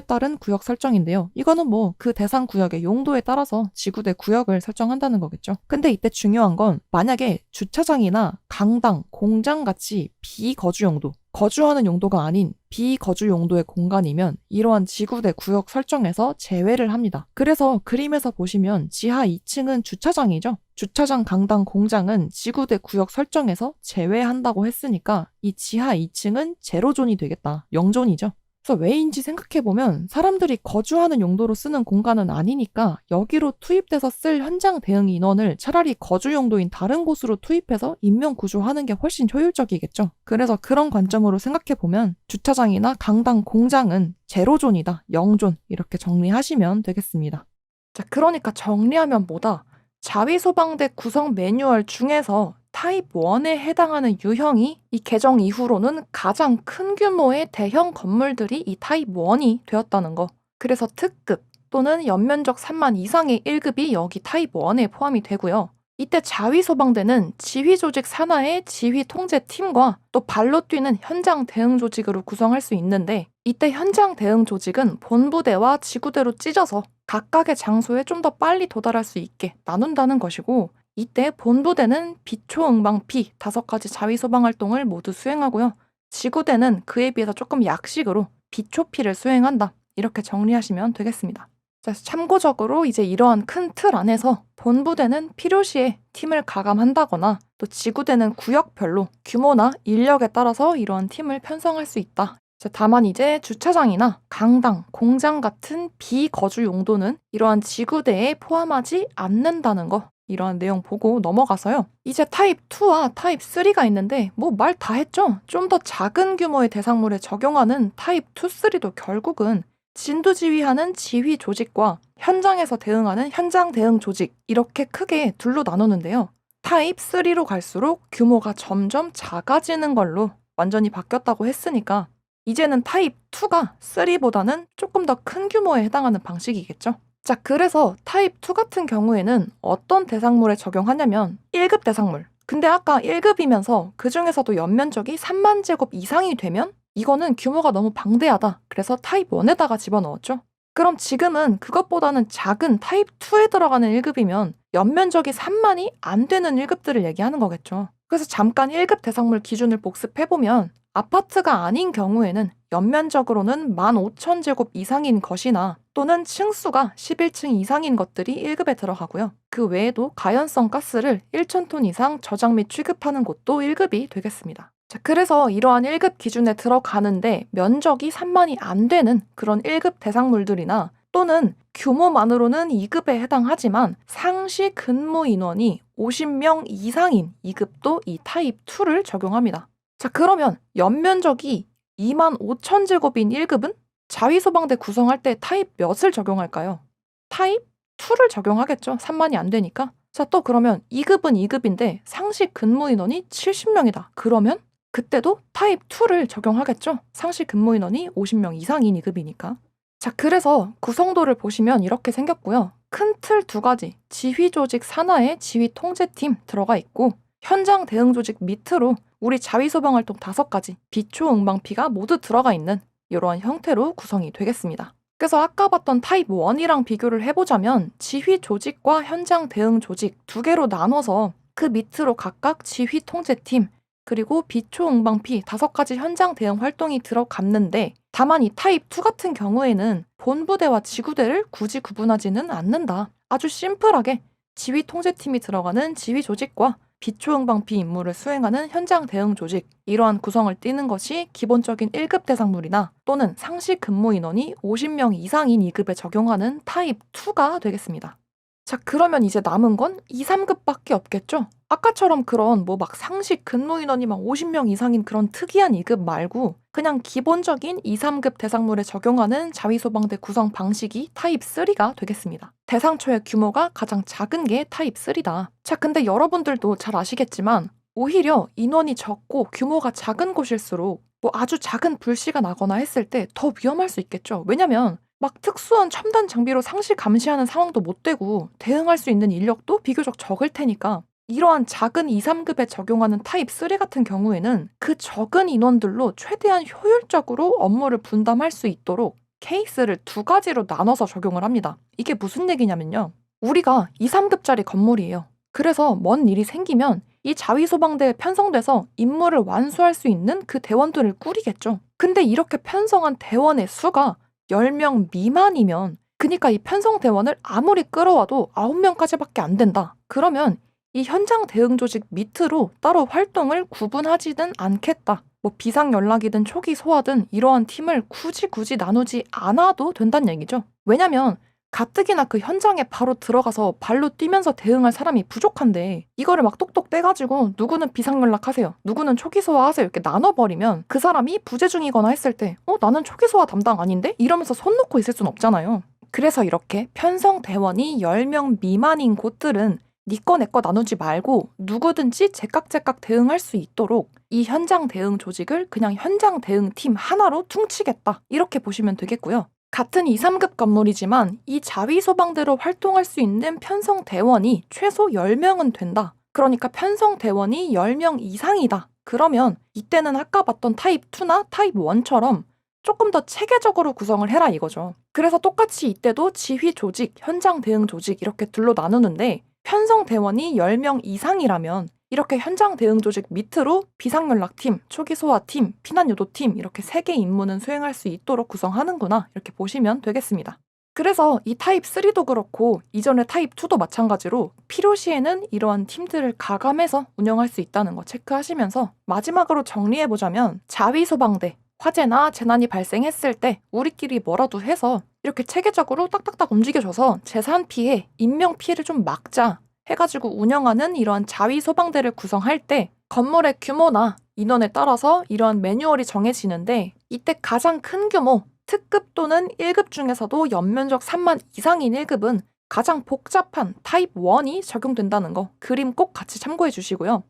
따른 구역 설정인데요. 이거는 그 대상 구역의 용도에 따라서 지구대 구역을 설정한다는 거겠죠. 근데 이때 중요한 건 만약에 주차장이나 강당, 공장 같이 비거주 용도, 거주하는 용도가 아닌 비거주 용도의 공간이면 이러한 지구대 구역 설정에서 제외를 합니다. 그래서 그림에서 보시면 지하 2층은 주차장이죠. 주차장, 강당, 공장은 지구대 구역 설정에서 제외한다고 했으니까 이 지하 2층은 제로존이 되겠다. 0존이죠. 그래서 왜인지 생각해보면 사람들이 거주하는 용도로 쓰는 공간은 아니니까 여기로 투입돼서 쓸 현장 대응 인원을 차라리 거주 용도인 다른 곳으로 투입해서 인명 구조하는 게 훨씬 효율적이겠죠. 그래서 그런 관점으로 생각해보면 주차장이나 강당, 공장은 제로존이다, 0존 이렇게 정리하시면 되겠습니다. 자, 그러니까 정리하면 뭐다? 자위소방대 구성 매뉴얼 중에서 타입 1에 해당하는 유형이 이 개정 이후로는 가장 큰 규모의 대형 건물들이 이 타입 1이 되었다는 거. 그래서 특급 또는 연면적 3만 이상의 1급이 여기 타입 1에 포함이 되고요. 이때 자위소방대는 지휘조직 산하의 지휘통제팀과 또 발로 뛰는 현장 대응 조직으로 구성할 수 있는데 이때 현장 대응 조직은 본부대와 지구대로 찢어서 각각의 장소에 좀 더 빨리 도달할 수 있게 나눈다는 것이고 이때 본부대는 비초응방피 5가지 자위소방 활동을 모두 수행하고요. 지구대는 그에 비해서 조금 약식으로 비초피를 수행한다. 이렇게 정리하시면 되겠습니다. 자, 참고적으로 이제 이러한 큰 틀 안에서 본부대는 필요시에 팀을 가감한다거나 또 지구대는 구역별로 규모나 인력에 따라서 이러한 팀을 편성할 수 있다. 다만 이제 주차장이나 강당, 공장 같은 비거주 용도는 이러한 지구대에 포함하지 않는다는 거. 이러한 내용 보고 넘어가서요. 이제 타입 2와 타입 3가 있는데 말 다 했죠? 좀 더 작은 규모의 대상물에 적용하는 타입 2, 3도 결국은 진두지휘하는 지휘 조직과 현장에서 대응하는 현장 대응 조직 이렇게 크게 둘로 나누는데요. 타입 3로 갈수록 규모가 점점 작아지는 걸로 완전히 바뀌었다고 했으니까 이제는 타입 2가 3보다는 조금 더 큰 규모에 해당하는 방식이겠죠. 자, 그래서 타입 2 같은 경우에는 어떤 대상물에 적용하냐면 1급 대상물. 근데 아까 1급이면서 그 중에서도 연면적이 3만 제곱 이상이 되면 이거는 규모가 너무 방대하다. 그래서 타입 1에다가 집어넣었죠. 그럼 지금은 그것보다는 작은 타입 2에 들어가는 1급이면 연면적이 3만이 안 되는 1급들을 얘기하는 거겠죠. 그래서 잠깐 1급 대상물 기준을 복습해보면 아파트가 아닌 경우에는 연면적으로는 15,000제곱 이상인 것이나 또는 층수가 11층 이상인 것들이 1급에 들어가고요. 그 외에도 가연성 가스를 1,000톤 이상 저장 및 취급하는 곳도 1급이 되겠습니다. 자, 그래서 이러한 1급 기준에 들어가는데 면적이 3만이 안 되는 그런 1급 대상물들이나 또는 규모만으로는 2급에 해당하지만 상시 근무 인원이 50명 이상인 2급도 이 타입 2를 적용합니다. 자, 그러면 연면적이 25,000제곱인 1급은 자위소방대 구성할 때 타입 몇을 적용할까요? 타입 2를 적용하겠죠. 3만이 안 되니까. 자, 또 그러면 2급은 2급인데 상시 근무 인원이 70명이다. 그러면 그때도 타입 2를 적용하겠죠. 상시 근무 인원이 50명 이상인 2급이니까. 자, 그래서 구성도를 보시면 이렇게 생겼고요. 큰 틀 2가지, 지휘 조직 산하에 지휘 통제팀 들어가 있고 현장 대응 조직 밑으로 우리 자위소방 활동 5가지, 비초 응방피가 모두 들어가 있는 이러한 형태로 구성이 되겠습니다. 그래서 아까 봤던 타입 1이랑 비교를 해보자면 지휘 조직과 현장 대응 조직 2개로 나눠서 그 밑으로 각각 지휘 통제팀 그리고 비초 응방피 5가지 현장 대응 활동이 들어갔는데 다만 이 타입 2 같은 경우에는 본부대와 지구대를 굳이 구분하지는 않는다. 아주 심플하게 지휘 통제팀이 들어가는 지휘 조직과 비초응방피 임무를 수행하는 현장 대응 조직, 이러한 구성을 띠는 것이 기본적인 1급 대상물이나 또는 상시 근무 인원이 50명 이상인 2급에 적용하는 타입 2가 되겠습니다. 자, 그러면 이제 남은 건 2, 3급밖에 없겠죠? 아까처럼 그런 뭐 막 상시 근무 인원이 막 50명 이상인 그런 특이한 2급 말고 그냥 기본적인 2, 3급 대상물에 적용하는 자위소방대 구성 방식이 타입 3가 되겠습니다. 대상초의 규모가 가장 작은 게 타입 3다. 자, 근데 여러분들도 잘 아시겠지만 오히려 인원이 적고 규모가 작은 곳일수록 뭐 아주 작은 불씨가 나거나 했을 때 더 위험할 수 있겠죠. 왜냐면 막 특수한 첨단 장비로 상시 감시하는 상황도 못 되고 대응할 수 있는 인력도 비교적 적을 테니까 이러한 작은 2, 3급에 적용하는 타입 3 같은 경우에는 그 적은 인원들로 최대한 효율적으로 업무를 분담할 수 있도록 케이스를 2가지로 나눠서 적용을 합니다. 이게 무슨 얘기냐면요. 우리가 2, 3급짜리 건물이에요. 그래서 뭔 일이 생기면 이 자위소방대에 편성돼서 임무를 완수할 수 있는 그 대원들을 꾸리겠죠. 근데 이렇게 편성한 대원의 수가 10명 미만이면 그니까 이 편성 대원을 아무리 끌어와도 9명까지밖에 안 된다. 그러면 이 현장 대응 조직 밑으로 따로 활동을 구분하지는 않겠다. 뭐 비상연락이든 초기 소화든 이러한 팀을 굳이 나누지 않아도 된다는 얘기죠. 왜냐면 가뜩이나 그 현장에 바로 들어가서 발로 뛰면서 대응할 사람이 부족한데 이거를 막 똑똑 떼가지고 누구는 비상연락하세요. 누구는 초기 소화하세요. 이렇게 나눠버리면 그 사람이 부재 중이거나 했을 때 나는 초기 소화 담당 아닌데? 이러면서 손 놓고 있을 순 없잖아요. 그래서 이렇게 편성 대원이 10명 미만인 곳들은 니꺼 내꺼 나누지 말고 누구든지 제깍제깍 대응할 수 있도록 이 현장 대응 조직을 그냥 현장 대응팀 하나로 퉁치겠다. 이렇게 보시면 되겠고요. 같은 2, 3급 건물이지만 이 자위소방대로 활동할 수 있는 편성 대원이 최소 10명은 된다. 그러니까 편성 대원이 10명 이상이다. 그러면 이때는 아까 봤던 타입 2나 타입 1처럼 조금 더 체계적으로 구성을 해라 이거죠. 그래서 똑같이 이때도 지휘 조직, 현장 대응 조직 이렇게 둘로 나누는데 편성 대원이 10명 이상이라면 이렇게 현장 대응 조직 밑으로 비상연락팀, 초기 소화팀, 피난유도팀 이렇게 3개 임무는 수행할 수 있도록 구성하는구나 이렇게 보시면 되겠습니다. 그래서 이 타입 3도 그렇고 이전의 타입 2도 마찬가지로 필요시에는 이러한 팀들을 가감해서 운영할 수 있다는 거 체크하시면서 마지막으로 정리해보자면 자위소방대, 화재나 재난이 발생했을 때 우리끼리 뭐라도 해서 이렇게 체계적으로 딱딱딱 움직여줘서 재산 피해, 인명 피해를 좀 막자 해가지고 운영하는 이러한 자위소방대를 구성할 때 건물의 규모나 인원에 따라서 이러한 매뉴얼이 정해지는데 이때 가장 큰 규모, 특급 또는 1급 중에서도 연면적 3만 이상인 1급은 가장 복잡한 타입 1이 적용된다는 거 그림 꼭 같이 참고해 주시고요.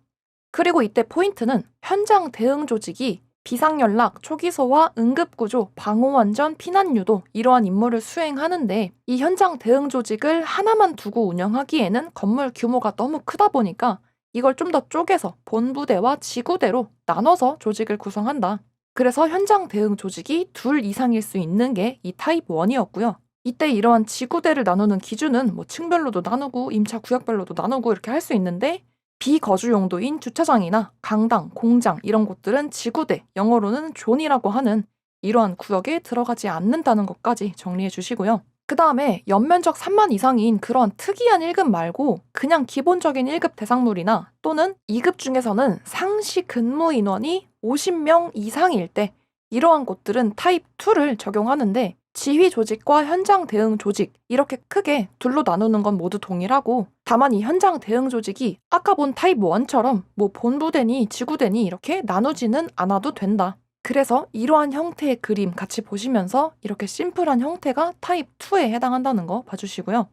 그리고 이때 포인트는 현장 대응 조직이 비상연락, 초기소와 응급구조, 방호원전, 피난유도 이러한 임무를 수행하는데 이 현장 대응 조직을 하나만 두고 운영하기에는 건물 규모가 너무 크다 보니까 이걸 좀 더 쪼개서 본부대와 지구대로 나눠서 조직을 구성한다. 그래서 현장 대응 조직이 둘 이상일 수 있는 게 이 타입 1이었고요. 이때 이러한 지구대를 나누는 기준은 뭐 층별로도 나누고 임차 구역별로도 나누고 이렇게 할 수 있는데 비거주 용도인 주차장이나 강당, 공장 이런 곳들은 지구대, 영어로는 존이라고 하는 이러한 구역에 들어가지 않는다는 것까지 정리해 주시고요. 그 다음에 연면적 3만 이상인 그런 특이한 1급 말고 그냥 기본적인 1급 대상물이나 또는 2급 중에서는 상시 근무 인원이 50명 이상일 때 이러한 곳들은 타입 2를 적용하는데 지휘 조직과 현장 대응 조직 이렇게 크게 둘로 나누는 건 모두 동일하고 다만 이 현장 대응 조직이 아까 본 타입 1처럼 뭐 본부대니 지구대니 이렇게 나누지는 않아도 된다. 그래서 이러한 형태의 그림 같이 보시면서 이렇게 심플한 형태가 타입 2에 해당한다는 거 봐주시고요.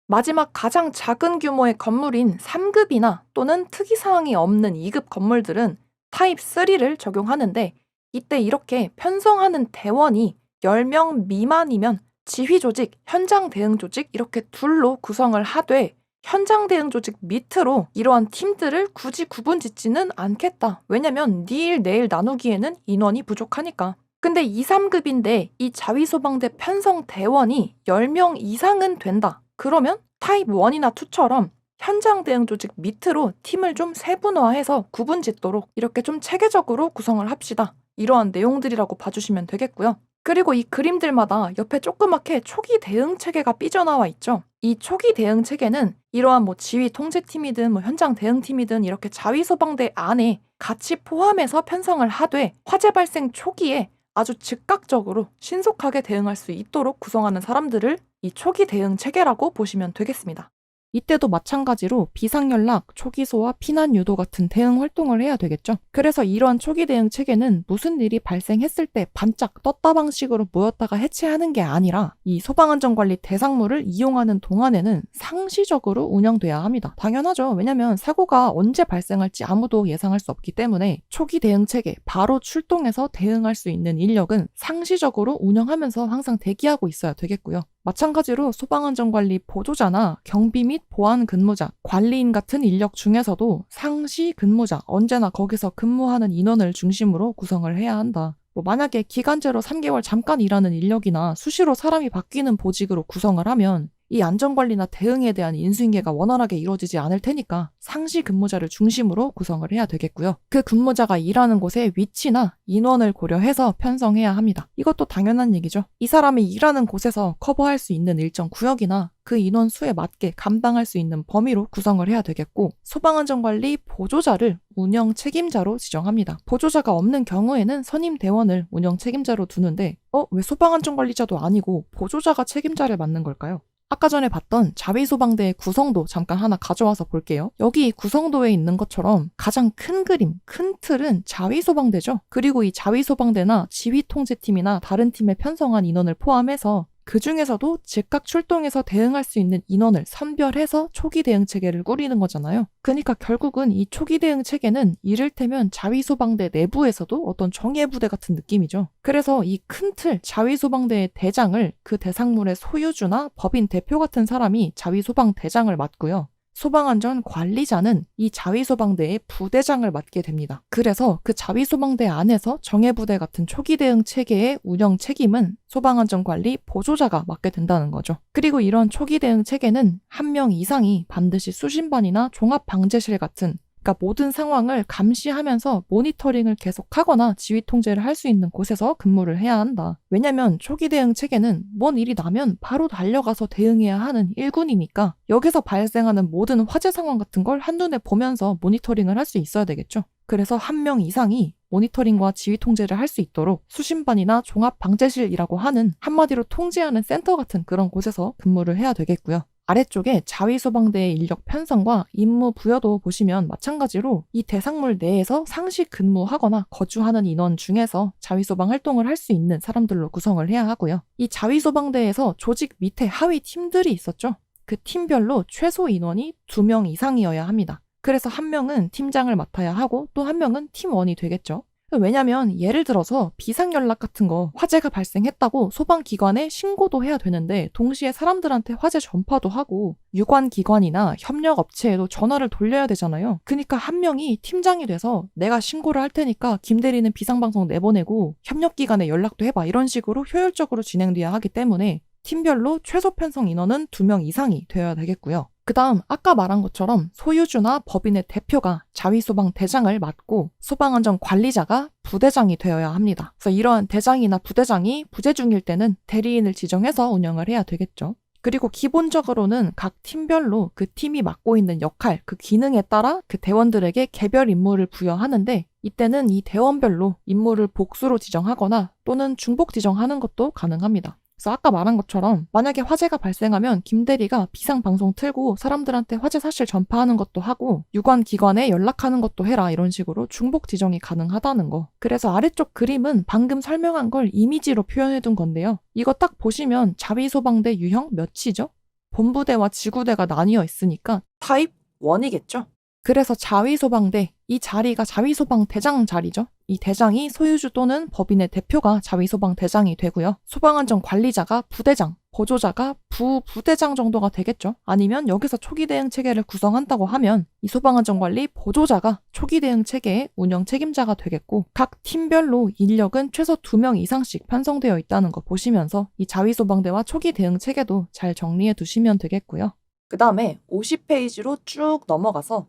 마지막 가장 작은 규모의 건물인 3급이나 또는 특이사항이 없는 2급 건물들은 타입 3를 적용하는데 이때 이렇게 편성하는 대원이 10명 미만이면 지휘 조직, 현장 대응 조직 이렇게 둘로 구성을 하되 현장 대응 조직 밑으로 이러한 팀들을 굳이 구분 짓지는 않겠다. 왜냐면 네 내일 나누기에는 인원이 부족하니까. 근데 2, 3급인데 이 자위소방대 편성 대원이 10명 이상은 된다. 그러면 타입 1이나 2처럼 현장 대응 조직 밑으로 팀을 좀 세분화해서 구분 짓도록 이렇게 좀 체계적으로 구성을 합시다. 이러한 내용들이라고 봐주시면 되겠고요. 그리고 이 그림들마다 옆에 조그맣게 초기 대응 체계가 삐져나와 있죠. 이 초기 대응 체계는 이러한 뭐 지휘 통제팀이든 뭐 현장 대응팀이든 이렇게 자위소방대 안에 같이 포함해서 편성을 하되 화재 발생 초기에 아주 즉각적으로 신속하게 대응할 수 있도록 구성하는 사람들을 이 초기 대응 체계라고 보시면 되겠습니다. 이때도 마찬가지로 비상연락, 초기소와 피난유도 같은 대응 활동을 해야 되겠죠. 그래서 이러한 초기 대응 체계는 무슨 일이 발생했을 때 반짝 떴다 방식으로 모였다가 해체하는 게 아니라 이 소방안전관리 대상물을 이용하는 동안에는 상시적으로 운영돼야 합니다. 당연하죠. 왜냐면 사고가 언제 발생할지 아무도 예상할 수 없기 때문에 초기 대응 체계, 바로 출동해서 대응할 수 있는 인력은 상시적으로 운영하면서 항상 대기하고 있어야 되겠고요. 마찬가지로 소방안전관리 보조자나 경비 및 보안 근무자, 관리인 같은 인력 중에서도 상시 근무자, 언제나 거기서 근무하는 인원을 중심으로 구성을 해야 한다. 만약에 기간제로 3개월 잠깐 일하는 인력이나 수시로 사람이 바뀌는 보직으로 구성을 하면 이 안전관리나 대응에 대한 인수인계가 원활하게 이루어지지 않을 테니까 상시 근무자를 중심으로 구성을 해야 되겠고요. 그 근무자가 일하는 곳의 위치나 인원을 고려해서 편성해야 합니다. 이것도 당연한 얘기죠. 이 사람이 일하는 곳에서 커버할 수 있는 일정 구역이나 그 인원 수에 맞게 감당할 수 있는 범위로 구성을 해야 되겠고 소방안전관리 보조자를 운영 책임자로 지정합니다. 보조자가 없는 경우에는 선임 대원을 운영 책임자로 두는데 왜 소방안전관리자도 아니고 보조자가 책임자를 맡는 걸까요? 아까 전에 봤던 자위소방대의 구성도 잠깐 하나 가져와서 볼게요. 여기 구성도에 있는 것처럼 가장 큰 그림, 큰 틀은 자위소방대죠. 그리고 이 자위소방대나 지휘통제팀이나 다른 팀에 편성한 인원을 포함해서 그 중에서도 즉각 출동해서 대응할 수 있는 인원을 선별해서 초기 대응 체계를 꾸리는 거잖아요. 그러니까 결국은 이 초기 대응 체계는 이를테면 자위소방대 내부에서도 어떤 정예부대 같은 느낌이죠. 그래서 이 큰 틀 자위소방대의 대장을 그 대상물의 소유주나 법인 대표 같은 사람이 자위소방대장을 맡고요. 소방안전 관리자는 이 자위소방대의 부대장을 맡게 됩니다. 그래서 그 자위소방대 안에서 정예부대 같은 초기 대응 체계의 운영 책임은 소방안전관리 보조자가 맡게 된다는 거죠. 그리고 이런 초기 대응 체계는 1명 이상이 반드시 수신반이나 종합방제실 같은 그러니까 모든 상황을 감시하면서 모니터링을 계속하거나 지휘 통제를 할 수 있는 곳에서 근무를 해야 한다. 왜냐면 초기 대응 체계는 뭔 일이 나면 바로 달려가서 대응해야 하는 일군이니까 여기서 발생하는 모든 화재 상황 같은 걸 한눈에 보면서 모니터링을 할 수 있어야 되겠죠. 그래서 1명 이상이 모니터링과 지휘 통제를 할 수 있도록 수신반이나 종합방제실이라고 하는 한마디로 통제하는 센터 같은 그런 곳에서 근무를 해야 되겠고요. 아래쪽에 자위소방대의 인력 편성과 임무 부여도 보시면 마찬가지로 이 대상물 내에서 상시 근무하거나 거주하는 인원 중에서 자위소방 활동을 할 수 있는 사람들로 구성을 해야 하고요. 이 자위소방대에서 조직 밑에 하위 팀들이 있었죠. 그 팀별로 최소 인원이 2명 이상이어야 합니다. 그래서 한 명은 팀장을 맡아야 하고 또 한 명은 팀원이 되겠죠. 왜냐면 예를 들어서 비상연락 같은 거 화재가 발생했다고 소방기관에 신고도 해야 되는데 동시에 사람들한테 화재 전파도 하고 유관기관이나 협력업체에도 전화를 돌려야 되잖아요. 그러니까 한 명이 팀장이 돼서 내가 신고를 할 테니까 김 대리는 비상방송 내보내고 협력기관에 연락도 해봐 이런 식으로 효율적으로 진행돼야 하기 때문에 팀별로 최소 편성 인원은 2명 이상이 되어야 되겠고요. 그 다음 아까 말한 것처럼 소유주나 법인의 대표가 자위소방대장을 맡고 소방안전관리자가 부대장이 되어야 합니다. 그래서 이러한 대장이나 부대장이 부재 중일 때는 대리인을 지정해서 운영을 해야 되겠죠. 그리고 기본적으로는 각 팀별로 그 팀이 맡고 있는 역할, 그 기능에 따라 그 대원들에게 개별 임무를 부여하는데 이때는 이 대원별로 임무를 복수로 지정하거나 또는 중복 지정하는 것도 가능합니다. 그래서 아까 말한 것처럼 만약에 화재가 발생하면 김 대리가 비상방송 틀고 사람들한테 화재 사실 전파하는 것도 하고 유관기관에 연락하는 것도 해라 이런 식으로 중복 지정이 가능하다는 거. 그래서 아래쪽 그림은 방금 설명한 걸 이미지로 표현해둔 건데요. 이거 딱 보시면 자위소방대 유형 몇이죠? 본부대와 지구대가 나뉘어 있으니까 타입 1이겠죠? 그래서 자위소방대, 이 자리가 자위소방대장 자리죠. 이 대장이 소유주 또는 법인의 대표가 자위소방대장이 되고요. 소방안전관리자가 부대장, 보조자가 부부대장 정도가 되겠죠. 아니면 여기서 초기 대응 체계를 구성한다고 하면 이 소방안전관리 보조자가 초기 대응 체계의 운영 책임자가 되겠고 각 팀별로 인력은 최소 2명 이상씩 편성되어 있다는 거 보시면서 이 자위소방대와 초기 대응 체계도 잘 정리해 두시면 되겠고요. 그 다음에 50페이지로 쭉 넘어가서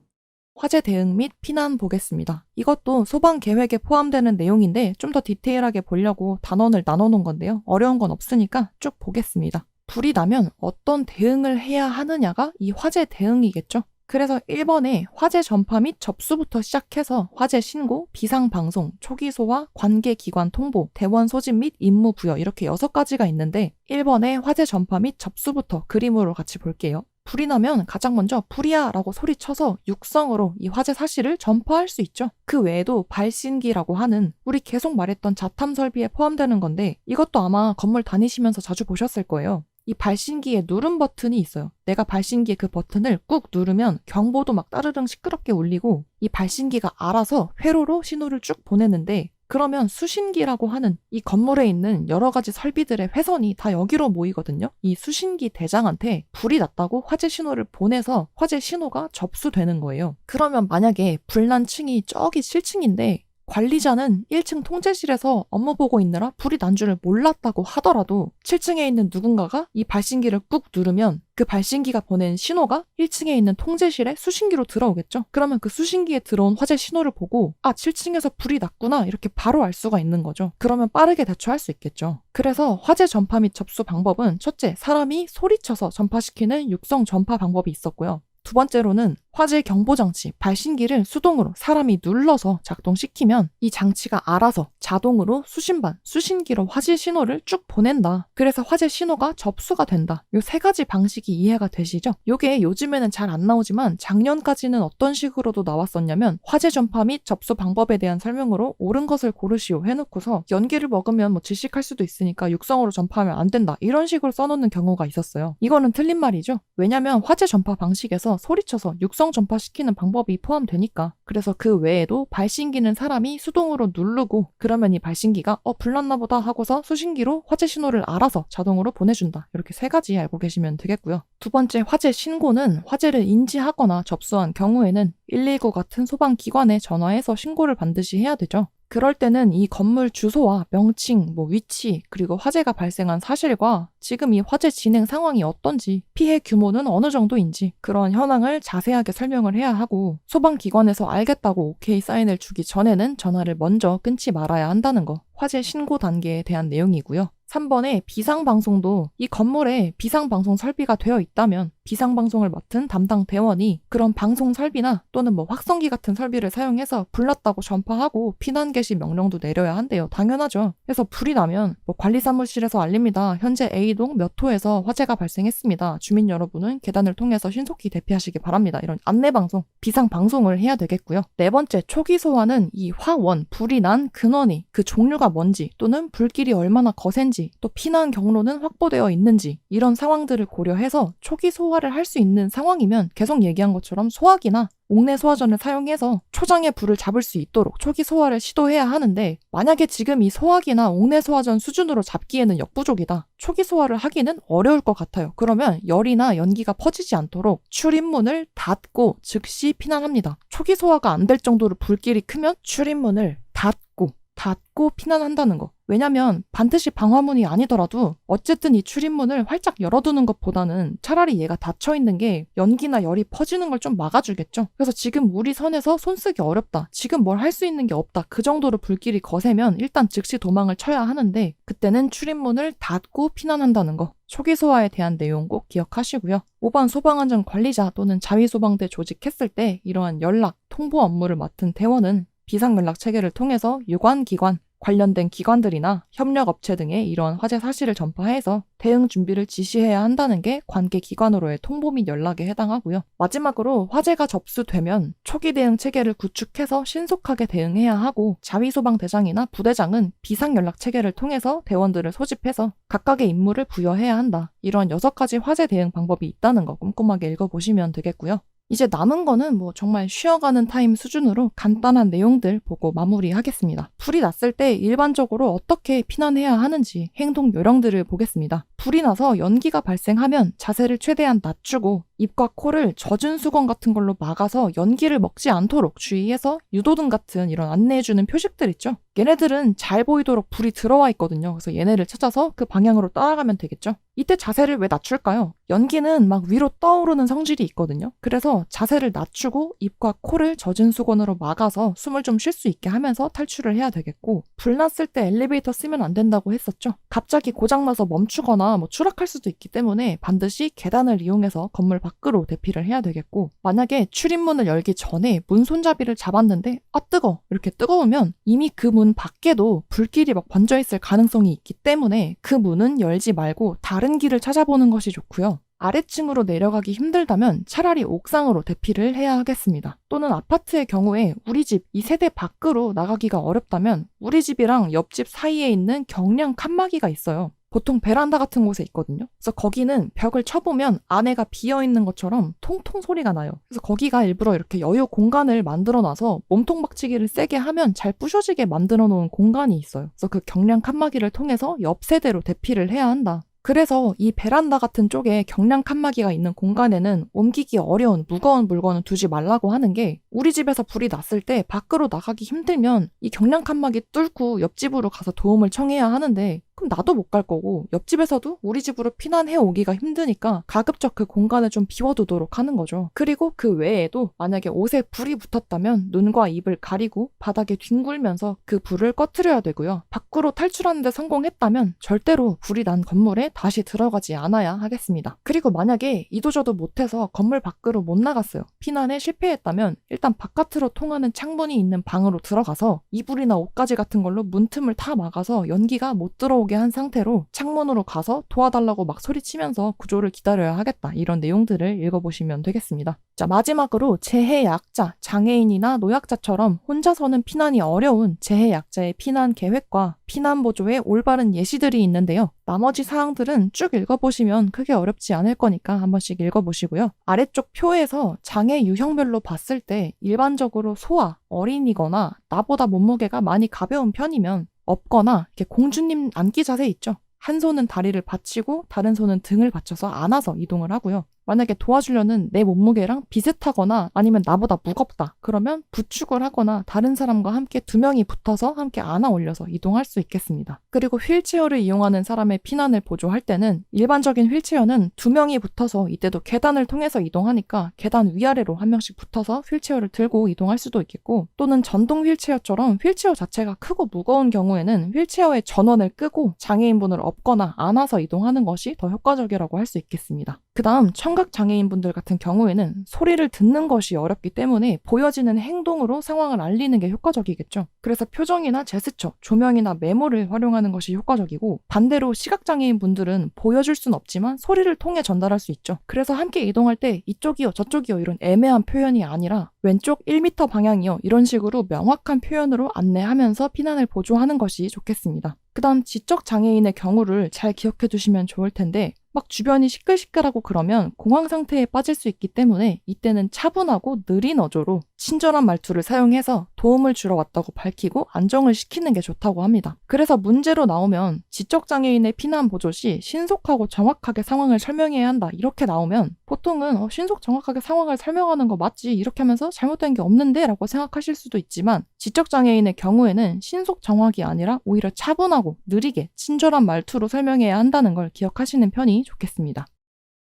화재 대응 및 피난 보겠습니다. 이것도 소방 계획에 포함되는 내용인데 좀 더 디테일하게 보려고 단원을 나눠놓은 건데요. 어려운 건 없으니까 쭉 보겠습니다. 불이 나면 어떤 대응을 해야 하느냐가 이 화재 대응이겠죠. 그래서 1번에 화재 전파 및 접수부터 시작해서 화재 신고, 비상방송, 초기 소화, 관계기관 통보, 대원 소집 및 임무 부여 이렇게 6가지가 있는데 1번에 화재 전파 및 접수부터 그림으로 같이 볼게요. 불이 나면 가장 먼저 불이야 라고 소리쳐서 육성으로 이 화재 사실을 전파할 수 있죠. 그 외에도 발신기라고 하는 우리 계속 말했던 자탐 설비에 포함되는 건데 이것도 아마 건물 다니시면서 자주 보셨을 거예요. 이 발신기에 누름 버튼이 있어요. 내가 발신기에 그 버튼을 꾹 누르면 경보도 막 따르릉 시끄럽게 울리고 이 발신기가 알아서 회로로 신호를 쭉 보내는데 그러면 수신기라고 하는 이 건물에 있는 여러 가지 설비들의 회선이 다 여기로 모이거든요. 이 수신기 대장한테 불이 났다고 화재 신호를 보내서 화재 신호가 접수되는 거예요. 그러면 만약에 불난 층이 저기 7층인데 관리자는 1층 통제실에서 업무 보고 있느라 불이 난 줄을 몰랐다고 하더라도 7층에 있는 누군가가 이 발신기를 꾹 누르면 그 발신기가 보낸 신호가 1층에 있는 통제실에 수신기로 들어오겠죠. 그러면 그 수신기에 들어온 화재 신호를 보고 7층에서 불이 났구나 이렇게 바로 알 수가 있는 거죠. 그러면 빠르게 대처할 수 있겠죠. 그래서 화재 전파 및 접수 방법은 첫째, 사람이 소리쳐서 전파시키는 육성 전파 방법이 있었고요. 두 번째로는 화재 경보장치, 발신기를 수동으로 사람이 눌러서 작동시키면 이 장치가 알아서 자동으로 수신반, 수신기로 화재 신호를 쭉 보낸다. 그래서 화재 신호가 접수가 된다. 이 3가지 방식이 이해가 되시죠? 이게 요즘에는 잘 안 나오지만 작년까지는 어떤 식으로도 나왔었냐면 화재 전파 및 접수 방법에 대한 설명으로 옳은 것을 고르시오 해놓고서 연기를 먹으면 뭐 질식할 수도 있으니까 육성으로 전파하면 안 된다. 이런 식으로 써놓는 경우가 있었어요. 이거는 틀린 말이죠. 왜냐면 화재 전파 방식에서 소리쳐서 육성 전파시키는 방법이 포함되니까. 그래서 그 외에도 발신기는 사람이 수동으로 누르고 그러면 이 발신기가 불났나 보다 하고서 수신기로 화재 신호를 알아서 자동으로 보내준다. 이렇게 3가지 알고 계시면 되겠고요. 두 번째 화재 신고는 화재를 인지하거나 접수한 경우에는 119 같은 소방기관에 전화해서 신고를 반드시 해야 되죠. 그럴 때는 이 건물 주소와 명칭, 위치, 그리고 화재가 발생한 사실과 지금 이 화재 진행 상황이 어떤지, 피해 규모는 어느 정도인지 그런 현황을 자세하게 설명을 해야 하고 소방기관에서 알겠다고 오케이 사인을 주기 전에는 전화를 먼저 끊지 말아야 한다는 거. 화재 신고 단계에 대한 내용이고요. 3번에 비상방송도 이 건물에 비상방송 설비가 되어 있다면 비상방송을 맡은 담당 대원이 그런 방송 설비나 또는 확성기 같은 설비를 사용해서 불났다고 전파하고 피난 개시 명령도 내려야 한대요. 당연하죠. 그래서 불이 나면 관리사무실에서 알립니다. 현재 A동 몇 호에서 화재가 발생했습니다. 주민 여러분은 계단을 통해서 신속히 대피하시기 바랍니다. 이런 안내방송, 비상방송을 해야 되겠고요. 4번째 초기 소화는 이 화원, 불이 난 근원이 그 종류가 뭔지 또는 불길이 얼마나 거센지 있는지, 또 피난 경로는 확보되어 있는지 이런 상황들을 고려해서 초기 소화를 할 수 있는 상황이면 계속 얘기한 것처럼 소화기나 옥내 소화전을 사용해서 초장에 불을 잡을 수 있도록 초기 소화를 시도해야 하는데, 만약에 지금 이 소화기나 옥내 소화전 수준으로 잡기에는 역부족이다. 초기 소화를 하기는 어려울 것 같아요. 그러면 열이나 연기가 퍼지지 않도록 출입문을 닫고 즉시 피난합니다. 초기 소화가 안 될 정도로 불길이 크면 출입문을 닫고 피난한다는 거. 왜냐면 반드시 방화문이 아니더라도 어쨌든 이 출입문을 활짝 열어두는 것보다는 차라리 얘가 닫혀있는 게 연기나 열이 퍼지는 걸 좀 막아주겠죠. 그래서 지금 우리 선에서 손쓰기 어렵다, 지금 뭘 할 수 있는 게 없다, 그 정도로 불길이 거세면 일단 즉시 도망을 쳐야 하는데, 그때는 출입문을 닫고 피난한다는 거. 초기 소화에 대한 내용 꼭 기억하시고요. 5번 소방안전 관리자 또는 자위소방대 조직했을 때 이러한 연락, 통보 업무를 맡은 대원은 비상연락 체계를 통해서 유관기관, 관련된 기관들이나 협력업체 등의 이러한 화재 사실을 전파해서 대응 준비를 지시해야 한다는 게 관계 기관으로의 통보 및 연락에 해당하고요. 마지막으로 화재가 접수되면 초기 대응 체계를 구축해서 신속하게 대응해야 하고, 자위소방대장이나 부대장은 비상연락 체계를 통해서 대원들을 소집해서 각각의 임무를 부여해야 한다. 이러한 6가지 화재 대응 방법이 있다는 거 꼼꼼하게 읽어보시면 되겠고요. 이제 남은 거는 정말 쉬어가는 타임 수준으로 간단한 내용들 보고 마무리하겠습니다. 불이 났을 때 일반적으로 어떻게 피난해야 하는지 행동 요령들을 보겠습니다. 불이 나서 연기가 발생하면 자세를 최대한 낮추고 입과 코를 젖은 수건 같은 걸로 막아서 연기를 먹지 않도록 주의해서 유도등 같은 이런 안내해주는 표식들 있죠. 얘네들은 잘 보이도록 불이 들어와 있거든요. 그래서 얘네를 찾아서 그 방향으로 따라가면 되겠죠. 이때 자세를 왜 낮출까요? 연기는 막 위로 떠오르는 성질이 있거든요. 그래서 자세를 낮추고 입과 코를 젖은 수건으로 막아서 숨을 좀 쉴 수 있게 하면서 탈출을 해야 되겠고, 불 났을 때 엘리베이터 쓰면 안 된다고 했었죠. 갑자기 고장나서 멈추거나 추락할 수도 있기 때문에 반드시 계단을 이용해서 건물 밖으로 대피를 해야 되겠고, 만약에 출입문을 열기 전에 문 손잡이를 잡았는데 뜨거! 이렇게 뜨거우면 이미 그 문 밖에도 불길이 막 번져있을 가능성이 있기 때문에 그 문은 열지 말고 다른 길을 찾아보는 것이 좋고요. 아래층으로 내려가기 힘들다면 차라리 옥상으로 대피를 해야 하겠습니다. 또는 아파트의 경우에 우리 집 이 세대 밖으로 나가기가 어렵다면 우리 집이랑 옆집 사이에 있는 경량 칸막이가 있어요. 보통 베란다 같은 곳에 있거든요. 그래서 거기는 벽을 쳐보면 안에가 비어있는 것처럼 통통 소리가 나요. 그래서 거기가 일부러 이렇게 여유 공간을 만들어놔서 몸통 박치기를 세게 하면 잘 부셔지게 만들어 놓은 공간이 있어요. 그래서 그 경량 칸막이를 통해서 옆 세대로 대피를 해야 한다. 그래서 이 베란다 같은 쪽에 경량 칸막이가 있는 공간에는 옮기기 어려운 무거운 물건을 두지 말라고 하는 게, 우리 집에서 불이 났을 때 밖으로 나가기 힘들면 이 경량 칸막이 뚫고 옆집으로 가서 도움을 청해야 하는데, 그럼 나도 못 갈 거고 옆집에서도 우리 집으로 피난해 오기가 힘드니까 가급적 그 공간을 좀 비워두도록 하는 거죠. 그리고 그 외에도 만약에 옷에 불이 붙었다면 눈과 입을 가리고 바닥에 뒹굴면서 그 불을 꺼트려야 되고요. 밖으로 탈출하는 데 성공했다면 절대로 불이 난 건물에 다시 들어가지 않아야 하겠습니다. 그리고 만약에 이도저도 못해서 건물 밖으로 못 나갔어요. 피난에 실패했다면 일단 바깥으로 통하는 창문이 있는 방으로 들어가서 이불이나 옷가지 같은 걸로 문틈을 다 막아서 연기가 못 들어오게 한 상태로 창문으로 가서 도와달라고 막 소리치면서 구조를 기다려야 하겠다. 이런 내용들을 읽어보시면 되겠습니다. 자, 마지막으로 재해약자, 장애인이나 노약자처럼 혼자서는 피난이 어려운 재해약자의 피난 계획과 피난 보조의 올바른 예시들이 있는데요. 나머지 사항들은 쭉 읽어보시면 크게 어렵지 않을 거니까 한 번씩 읽어보시고요. 아래쪽 표에서 장애 유형별로 봤을 때 일반적으로 소아, 어린이거나 나보다 몸무게가 많이 가벼운 편이면 업거나 이렇게 공주님 앉기 자세 있죠. 한 손은 다리를 받치고 다른 손은 등을 받쳐서 안아서 이동을 하고요. 만약에 도와주려는 내 몸무게랑 비슷하거나 아니면 나보다 무겁다. 그러면 부축을 하거나 다른 사람과 함께 2명이 붙어서 함께 안아 올려서 이동할 수 있겠습니다. 그리고 휠체어를 이용하는 사람의 피난을 보조할 때는 일반적인 휠체어는 2명이 붙어서 이때도 계단을 통해서 이동하니까 계단 위아래로 한 명씩 붙어서 휠체어를 들고 이동할 수도 있겠고, 또는 전동 휠체어처럼 휠체어 자체가 크고 무거운 경우에는 휠체어의 전원을 끄고 장애인분을 업거나 안아서 이동하는 것이 더 효과적이라고 할 수 있겠습니다. 그 다음 청각 장애인분들 같은 경우에는 소리를 듣는 것이 어렵기 때문에 보여지는 행동으로 상황을 알리는 게 효과적이겠죠. 그래서 표정이나 제스처, 조명이나 메모를 활용하는 것이 효과적이고, 반대로 시각장애인분들은 보여줄 순 없지만 소리를 통해 전달할 수 있죠. 그래서 함께 이동할 때 이쪽이요 저쪽이요 이런 애매한 표현이 아니라 왼쪽 1m 방향이요 이런 식으로 명확한 표현으로 안내하면서 피난을 보조하는 것이 좋겠습니다. 그다음 지적 장애인의 경우를 잘 기억해 두시면 좋을 텐데 막 주변이 시끌시끌하고 그러면 공황 상태에 빠질 수 있기 때문에 이때는 차분하고 느린 어조로 친절한 말투를 사용해서 도움을 주러 왔다고 밝히고 안정을 시키는 게 좋다고 합니다. 그래서 문제로 나오면 지적 장애인의 피난 보조 시 신속하고 정확하게 상황을 설명해야 한다 이렇게 나오면 보통은 신속 정확하게 상황을 설명하는 거 맞지 이렇게 하면서 잘못된 게 없는데 라고 생각하실 수도 있지만 지적 장애인의 경우에는 신속 정확이 아니라 오히려 차분하고 느리게 친절한 말투로 설명해야 한다는 걸 기억하시는 편이 좋겠습니다.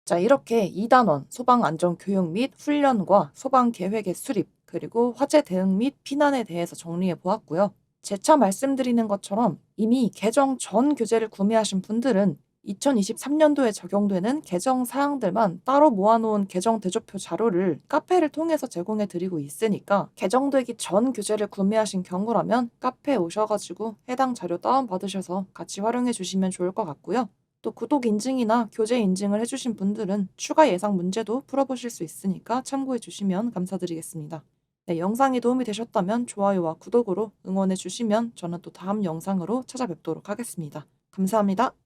자, 이렇게 2단원 소방안전교육 및 훈련과 소방계획의 수립, 그리고 화재 대응 및 피난에 대해서 정리해 보았고요. 재차 말씀드리는 것처럼 이미 개정 전 교재를 구매하신 분들은 2023년도에 적용되는 개정 사항들만 따로 모아놓은 개정 대조표 자료를 카페를 통해서 제공해 드리고 있으니까 개정되기 전 교재를 구매하신 경우라면 카페에 오셔가지고 해당 자료 다운받으셔서 같이 활용해 주시면 좋을 것 같고요. 또 구독 인증이나 교재 인증을 해주신 분들은 추가 예상 문제도 풀어보실 수 있으니까 참고해 주시면 감사드리겠습니다. 네, 영상이 도움이 되셨다면 좋아요와 구독으로 응원해 주시면 저는 또 다음 영상으로 찾아뵙도록 하겠습니다. 감사합니다.